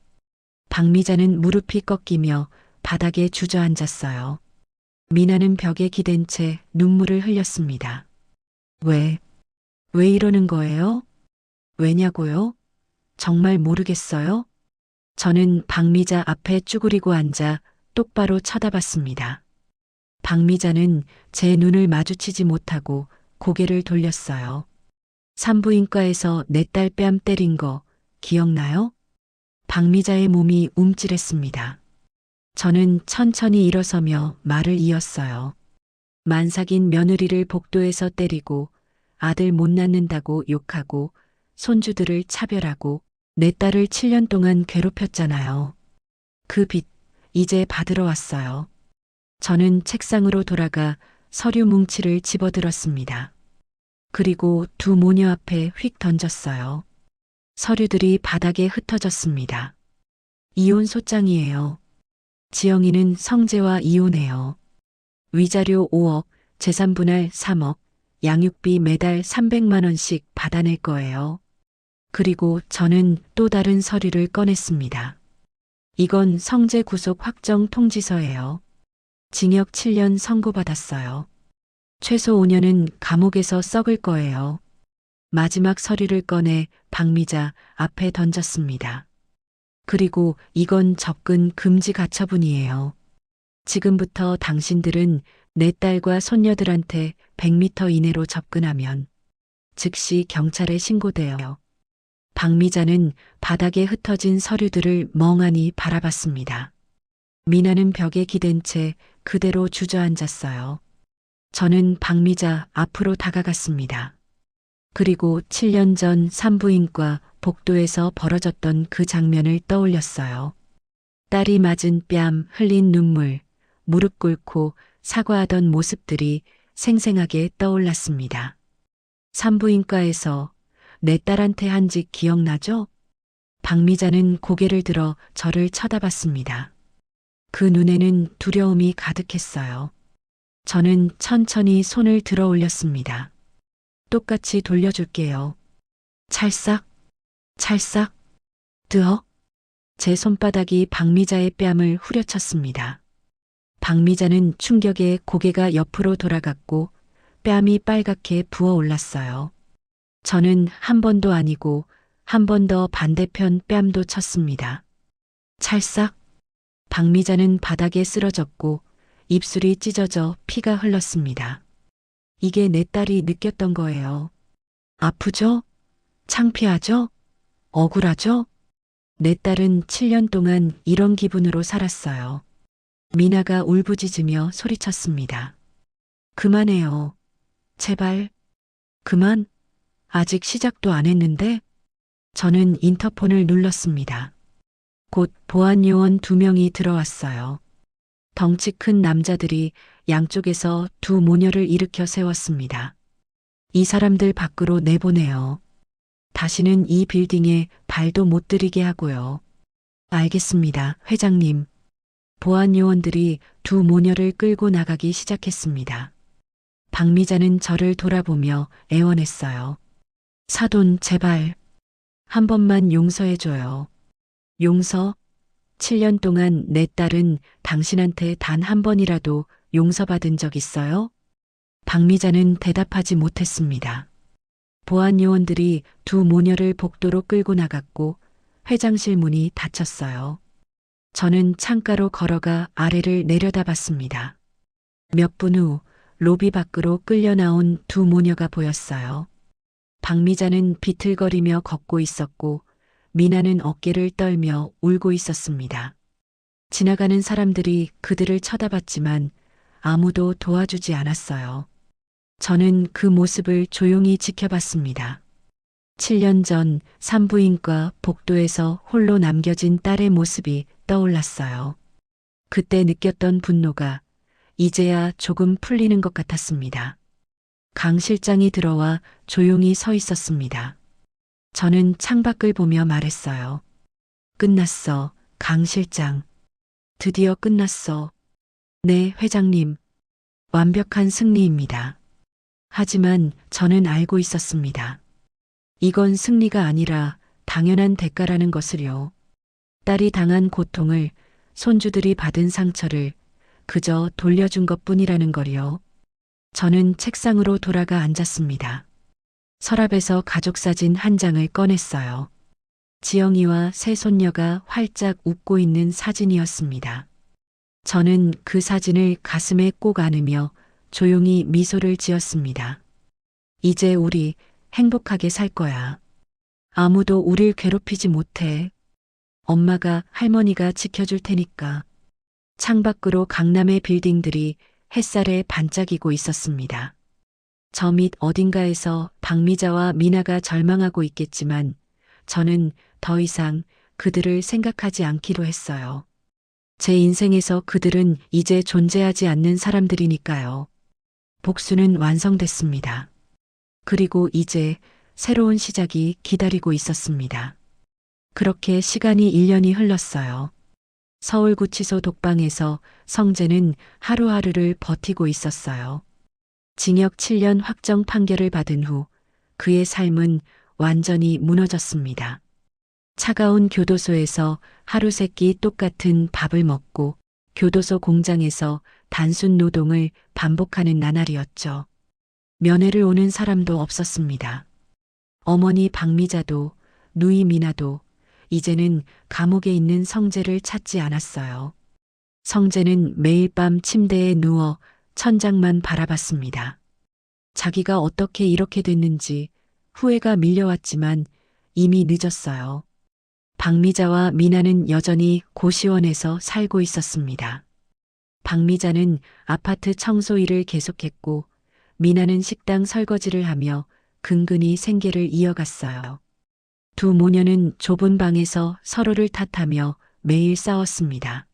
[SPEAKER 2] 박미자는 무릎이 꺾이며 바닥에 주저앉았어요. 미나는 벽에 기댄 채 눈물을 흘렸습니다. 왜 이러는 거예요? 왜냐고요? 정말 모르겠어요? 저는 박미자 앞에 쭈그리고 앉아 똑바로 쳐다봤습니다. 박미자는 제 눈을 마주치지 못하고 고개를 돌렸어요. 산부인과에서 내 딸 뺨 때린 거 기억나요? 박미자의 몸이 움찔했습니다. 저는 천천히 일어서며 말을 이었어요. 만삭인 며느리를 복도에서 때리고 아들 못 낳는다고 욕하고 손주들을 차별하고 내 딸을 7년 동안 괴롭혔잖아요. 그 빚 이제 받으러 왔어요. 저는 책상으로 돌아가 서류 뭉치를 집어들었습니다. 그리고 두 모녀 앞에 휙 던졌어요. 서류들이 바닥에 흩어졌습니다. 이혼 소장이에요. 지영이는 성재와 이혼해요. 위자료 5억, 재산 분할 3억, 양육비 매달 300만 원씩 받아낼 거예요. 그리고 저는 또 다른 서류를 꺼냈습니다. 이건 성재 구속 확정 통지서예요. 징역 7년 선고받았어요. 최소 5년은 감옥에서 썩을 거예요. 마지막 서류를 꺼내 박미자 앞에 던졌습니다. 그리고 이건 접근 금지 가처분이에요. 지금부터 당신들은 내 딸과 손녀들한테 100m 이내로 접근하면 즉시 경찰에 신고돼요. 박미자는 바닥에 흩어진 서류들을 멍하니 바라봤습니다. 미나는 벽에 기댄 채 그대로 주저앉았어요. 저는 박미자 앞으로 다가갔습니다. 그리고 7년 전 산부인과 복도에서 벌어졌던 그 장면을 떠올렸어요. 딸이 맞은 뺨, 흘린 눈물, 무릎 꿇고 사과하던 모습들이 생생하게 떠올랐습니다. 산부인과에서 내 딸한테 한 짓 기억나죠? 박미자는 고개를 들어 저를 쳐다봤습니다. 그 눈에는 두려움이 가득했어요. 저는 천천히 손을 들어 올렸습니다. 똑같이 돌려줄게요. 찰싹, 찰싹, 드어. 제 손바닥이 박미자의 뺨을 후려쳤습니다. 박미자는 충격에 고개가 옆으로 돌아갔고 뺨이 빨갛게 부어올랐어요. 저는 한 번도 아니고 한 번 더 반대편 뺨도 쳤습니다. 찰싹. 박미자는 바닥에 쓰러졌고 입술이 찢어져 피가 흘렀습니다. 이게 내 딸이 느꼈던 거예요. 아프죠? 창피하죠? 억울하죠? 내 딸은 7년 동안 이런 기분으로 살았어요. 미나가 울부짖으며 소리쳤습니다. 그만해요. 제발. 그만. 아직 시작도 안 했는데? 저는 인터폰을 눌렀습니다. 곧 보안 요원 2명이 들어왔어요. 덩치 큰 남자들이 양쪽에서 두 모녀를 일으켜 세웠습니다. 이 사람들 밖으로 내보내요. 다시는 이 빌딩에 발도 못 들이게 하고요. 알겠습니다, 회장님. 보안 요원들이 두 모녀를 끌고 나가기 시작했습니다. 박미자는 저를 돌아보며 애원했어요. 사돈, 제발. 한 번만 용서해줘요. 용서? 7년 동안 내 딸은 당신한테 단 한 번이라도 용서받은 적 있어요? 박미자는 대답하지 못했습니다. 보안 요원들이 두 모녀를 복도로 끌고 나갔고 회장실 문이 닫혔어요. 저는 창가로 걸어가 아래를 내려다봤습니다. 몇 분 후 로비 밖으로 끌려 나온 두 모녀가 보였어요. 박미자는 비틀거리며 걷고 있었고 미나는 어깨를 떨며 울고 있었습니다. 지나가는 사람들이 그들을 쳐다봤지만 아무도 도와주지 않았어요. 저는 그 모습을 조용히 지켜봤습니다. 7년 전 산부인과 복도에서 홀로 남겨진 딸의 모습이 떠올랐어요. 그때 느꼈던 분노가 이제야 조금 풀리는 것 같았습니다. 강 실장이 들어와 조용히 서 있었습니다. 저는 창밖을 보며 말했어요. 끝났어, 강 실장. 드디어 끝났어. 네, 회장님. 완벽한 승리입니다. 하지만 저는 알고 있었습니다. 이건 승리가 아니라 당연한 대가라는 것을요. 딸이 당한 고통을, 손주들이 받은 상처를 그저 돌려준 것뿐이라는 걸요. 저는 책상으로 돌아가 앉았습니다. 서랍에서 가족사진 한 장을 꺼냈어요. 지영이와 새손녀가 활짝 웃고 있는 사진이었습니다. 저는 그 사진을 가슴에 꼭 안으며 조용히 미소를 지었습니다. 이제 우리 행복하게 살 거야. 아무도 우릴 괴롭히지 못해. 엄마가 할머니가 지켜줄 테니까. 창밖으로 강남의 빌딩들이 햇살에 반짝이고 있었습니다. 저 밑 어딘가에서 박미자와 미나가 절망하고 있겠지만 저는 더 이상 그들을 생각하지 않기로 했어요. 제 인생에서 그들은 이제 존재하지 않는 사람들이니까요. 복수는 완성됐습니다. 그리고 이제 새로운 시작이 기다리고 있었습니다. 그렇게 시간이 1년이 흘렀어요. 서울구치소 독방에서 성재는 하루하루를 버티고 있었어요. 징역 7년 확정 판결을 받은 후 그의 삶은 완전히 무너졌습니다. 차가운 교도소에서 하루 세끼 똑같은 밥을 먹고 교도소 공장에서 단순 노동을 반복하는 나날이었죠. 면회를 오는 사람도 없었습니다. 어머니 박미자도 누이 미나도 이제는 감옥에 있는 성재를 찾지 않았어요. 성재는 매일 밤 침대에 누워 천장만 바라봤습니다. 자기가 어떻게 이렇게 됐는지 후회가 밀려왔지만 이미 늦었어요. 박미자와 미나는 여전히 고시원에서 살고 있었습니다. 박미자는 아파트 청소 일을 계속했고 미나는 식당 설거지를 하며 근근히 생계를 이어갔어요. 두 모녀는 좁은 방에서 서로를 탓하며 매일 싸웠습니다.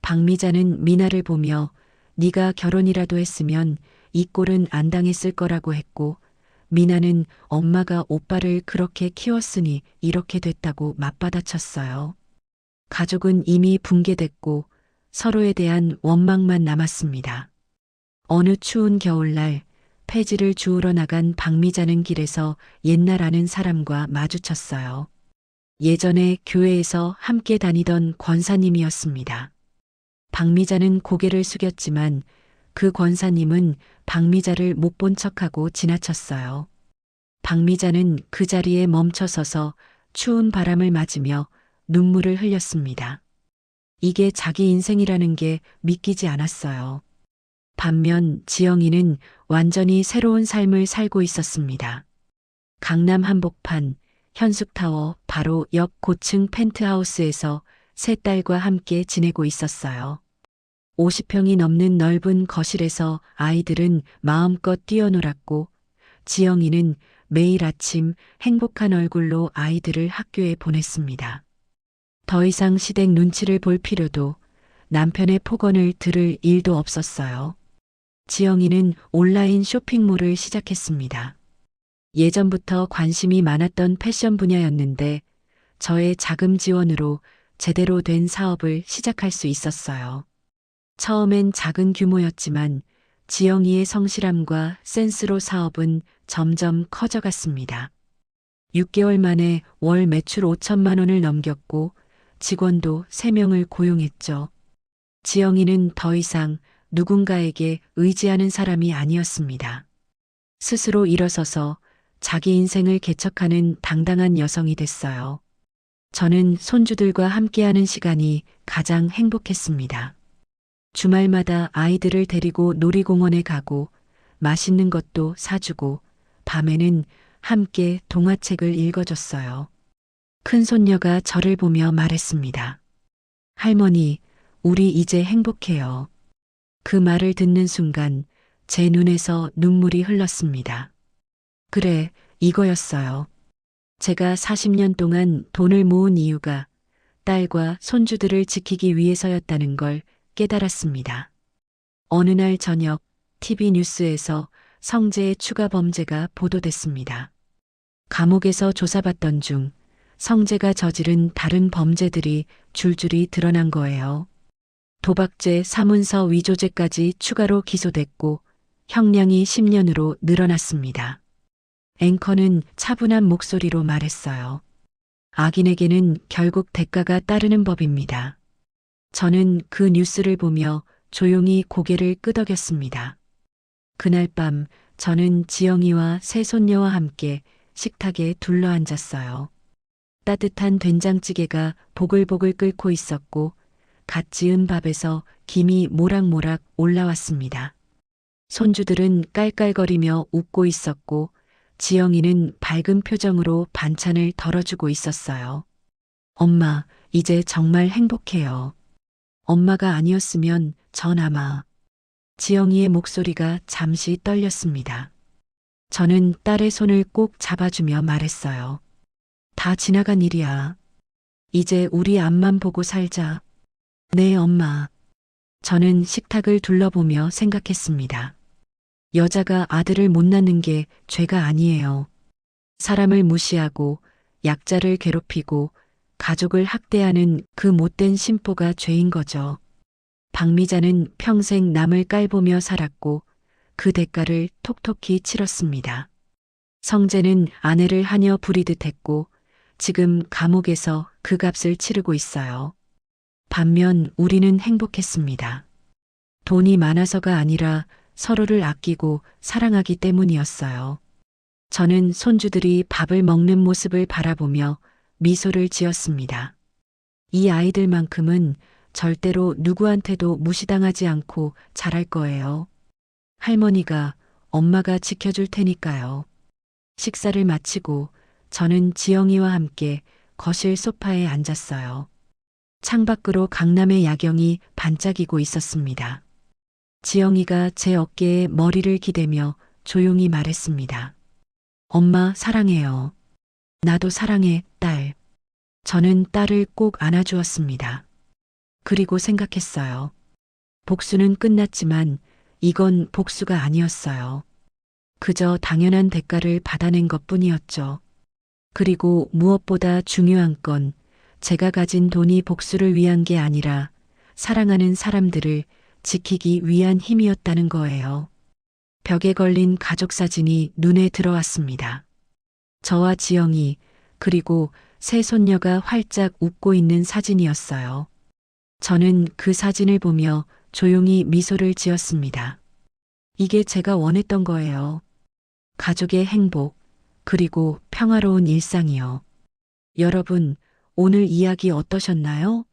[SPEAKER 2] 박미자는 미나를 보며 네가 결혼이라도 했으면 이 꼴은 안 당했을 거라고 했고 미나는 엄마가 오빠를 그렇게 키웠으니 이렇게 됐다고 맞받아쳤어요. 가족은 이미 붕괴됐고 서로에 대한 원망만 남았습니다. 어느 추운 겨울날 폐지를 주우러 나간 박미자는 길에서 옛날 아는 사람과 마주쳤어요. 예전에 교회에서 함께 다니던 권사님이었습니다. 박미자는 고개를 숙였지만 그 권사님은 박미자를 못 본 척하고 지나쳤어요. 박미자는 그 자리에 멈춰서서 추운 바람을 맞으며 눈물을 흘렸습니다. 이게 자기 인생이라는 게 믿기지 않았어요. 반면 지영이는 완전히 새로운 삶을 살고 있었습니다. 강남 한복판 현숙타워 바로 옆 고층 펜트하우스에서 세 딸과 함께 지내고 있었어요. 50평이 넘는 넓은 거실에서 아이들은 마음껏 뛰어놀았고 지영이는 매일 아침 행복한 얼굴로 아이들을 학교에 보냈습니다. 더 이상 시댁 눈치를 볼 필요도 남편의 폭언을 들을 일도 없었어요. 지영이는 온라인 쇼핑몰을 시작했습니다. 예전부터 관심이 많았던 패션 분야였는데 저의 자금 지원으로 제대로 된 사업을 시작할 수 있었어요. 처음엔 작은 규모였지만 지영이의 성실함과 센스로 사업은 점점 커져갔습니다. 6개월 만에 월 매출 5천만 원을 넘겼고 직원도 3명을 고용했죠. 지영이는 더 이상 누군가에게 의지하는 사람이 아니었습니다. 스스로 일어서서 자기 인생을 개척하는 당당한 여성이 됐어요. 저는 손주들과 함께하는 시간이 가장 행복했습니다. 주말마다 아이들을 데리고 놀이공원에 가고 맛있는 것도 사주고 밤에는 함께 동화책을 읽어줬어요. 큰 손녀가 저를 보며 말했습니다. 할머니, 우리 이제 행복해요. 그 말을 듣는 순간 제 눈에서 눈물이 흘렀습니다. 그래, 이거였어요. 제가 40년 동안 돈을 모은 이유가 딸과 손주들을 지키기 위해서였다는 걸 깨달았습니다. 어느 날 저녁 TV 뉴스에서 성재의 추가 범죄가 보도됐습니다. 감옥에서 조사받던 중 성재가 저지른 다른 범죄들이 줄줄이 드러난 거예요. 도박죄, 사문서 위조죄까지 추가로 기소됐고 형량이 10년으로 늘어났습니다. 앵커는 차분한 목소리로 말했어요. 악인에게는 결국 대가가 따르는 법입니다. 저는 그 뉴스를 보며 조용히 고개를 끄덕였습니다. 그날 밤 저는 지영이와 새 손녀와 함께 식탁에 둘러앉았어요. 따뜻한 된장찌개가 보글보글 끓고 있었고 갓 지은 밥에서 김이 모락모락 올라왔습니다. 손주들은 깔깔거리며 웃고 있었고 지영이는 밝은 표정으로 반찬을 덜어주고 있었어요. 엄마, 이제 정말 행복해요. 엄마가 아니었으면 전 아마. 지영이의 목소리가 잠시 떨렸습니다. 저는 딸의 손을 꼭 잡아주며 말했어요. 다 지나간 일이야. 이제 우리 앞만 보고 살자. 네, 엄마. 저는 식탁을 둘러보며 생각했습니다. 여자가 아들을 못 낳는 게 죄가 아니에요. 사람을 무시하고 약자를 괴롭히고 가족을 학대하는 그 못된 심보가 죄인 거죠. 박미자는 평생 남을 깔보며 살았고 그 대가를 톡톡히 치렀습니다. 성재는 아내를 하녀 부리듯 했고 지금 감옥에서 그 값을 치르고 있어요. 반면 우리는 행복했습니다. 돈이 많아서가 아니라 서로를 아끼고 사랑하기 때문이었어요. 저는 손주들이 밥을 먹는 모습을 바라보며 미소를 지었습니다. 이 아이들만큼은 절대로 누구한테도 무시당하지 않고 자랄 거예요. 할머니가, 엄마가 지켜줄 테니까요. 식사를 마치고 저는 지영이와 함께 거실 소파에 앉았어요. 창밖으로 강남의 야경이 반짝이고 있었습니다. 지영이가 제 어깨에 머리를 기대며 조용히 말했습니다. 엄마 사랑해요. 나도 사랑해, 딸. 저는 딸을 꼭 안아주었습니다. 그리고 생각했어요. 복수는 끝났지만 이건 복수가 아니었어요. 그저 당연한 대가를 받아낸 것뿐이었죠. 그리고 무엇보다 중요한 건 제가 가진 돈이 복수를 위한 게 아니라 사랑하는 사람들을 지키기 위한 힘이었다는 거예요. 벽에 걸린 가족 사진이 눈에 들어왔습니다. 저와 지영이 그리고 새 손녀가 활짝 웃고 있는 사진이었어요. 저는 그 사진을 보며 조용히 미소를 지었습니다. 이게 제가 원했던 거예요. 가족의 행복, 그리고 평화로운 일상이요. 여러분, 오늘 이야기 어떠셨나요?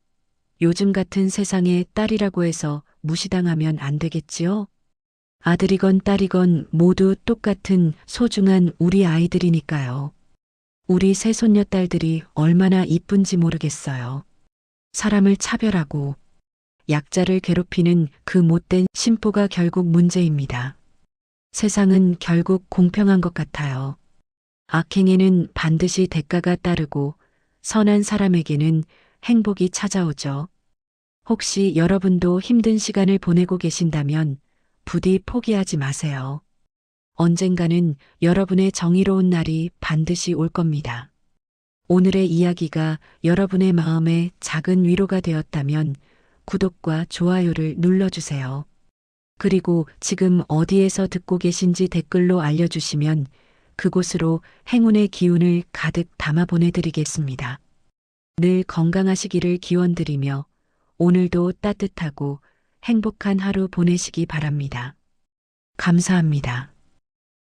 [SPEAKER 2] 요즘 같은 세상에 딸이라고 해서 무시당하면 안 되겠지요? 아들이건 딸이건 모두 똑같은 소중한 우리 아이들이니까요. 우리 새손녀 딸들이 얼마나 이쁜지 모르겠어요. 사람을 차별하고 약자를 괴롭히는 그 못된 심보가 결국 문제입니다. 세상은 결국 공평한 것 같아요. 악행에는 반드시 대가가 따르고 선한 사람에게는 행복이 찾아오죠. 혹시 여러분도 힘든 시간을 보내고 계신다면 부디 포기하지 마세요. 언젠가는 여러분의 정의로운 날이 반드시 올 겁니다. 오늘의 이야기가 여러분의 마음에 작은 위로가 되었다면 구독과 좋아요를 눌러주세요. 그리고 지금 어디에서 듣고 계신지 댓글로 알려주시면 그곳으로 행운의 기운을 가득 담아 보내드리겠습니다. 늘 건강하시기를 기원드리며 오늘도 따뜻하고 행복한 하루 보내시기 바랍니다. 감사합니다.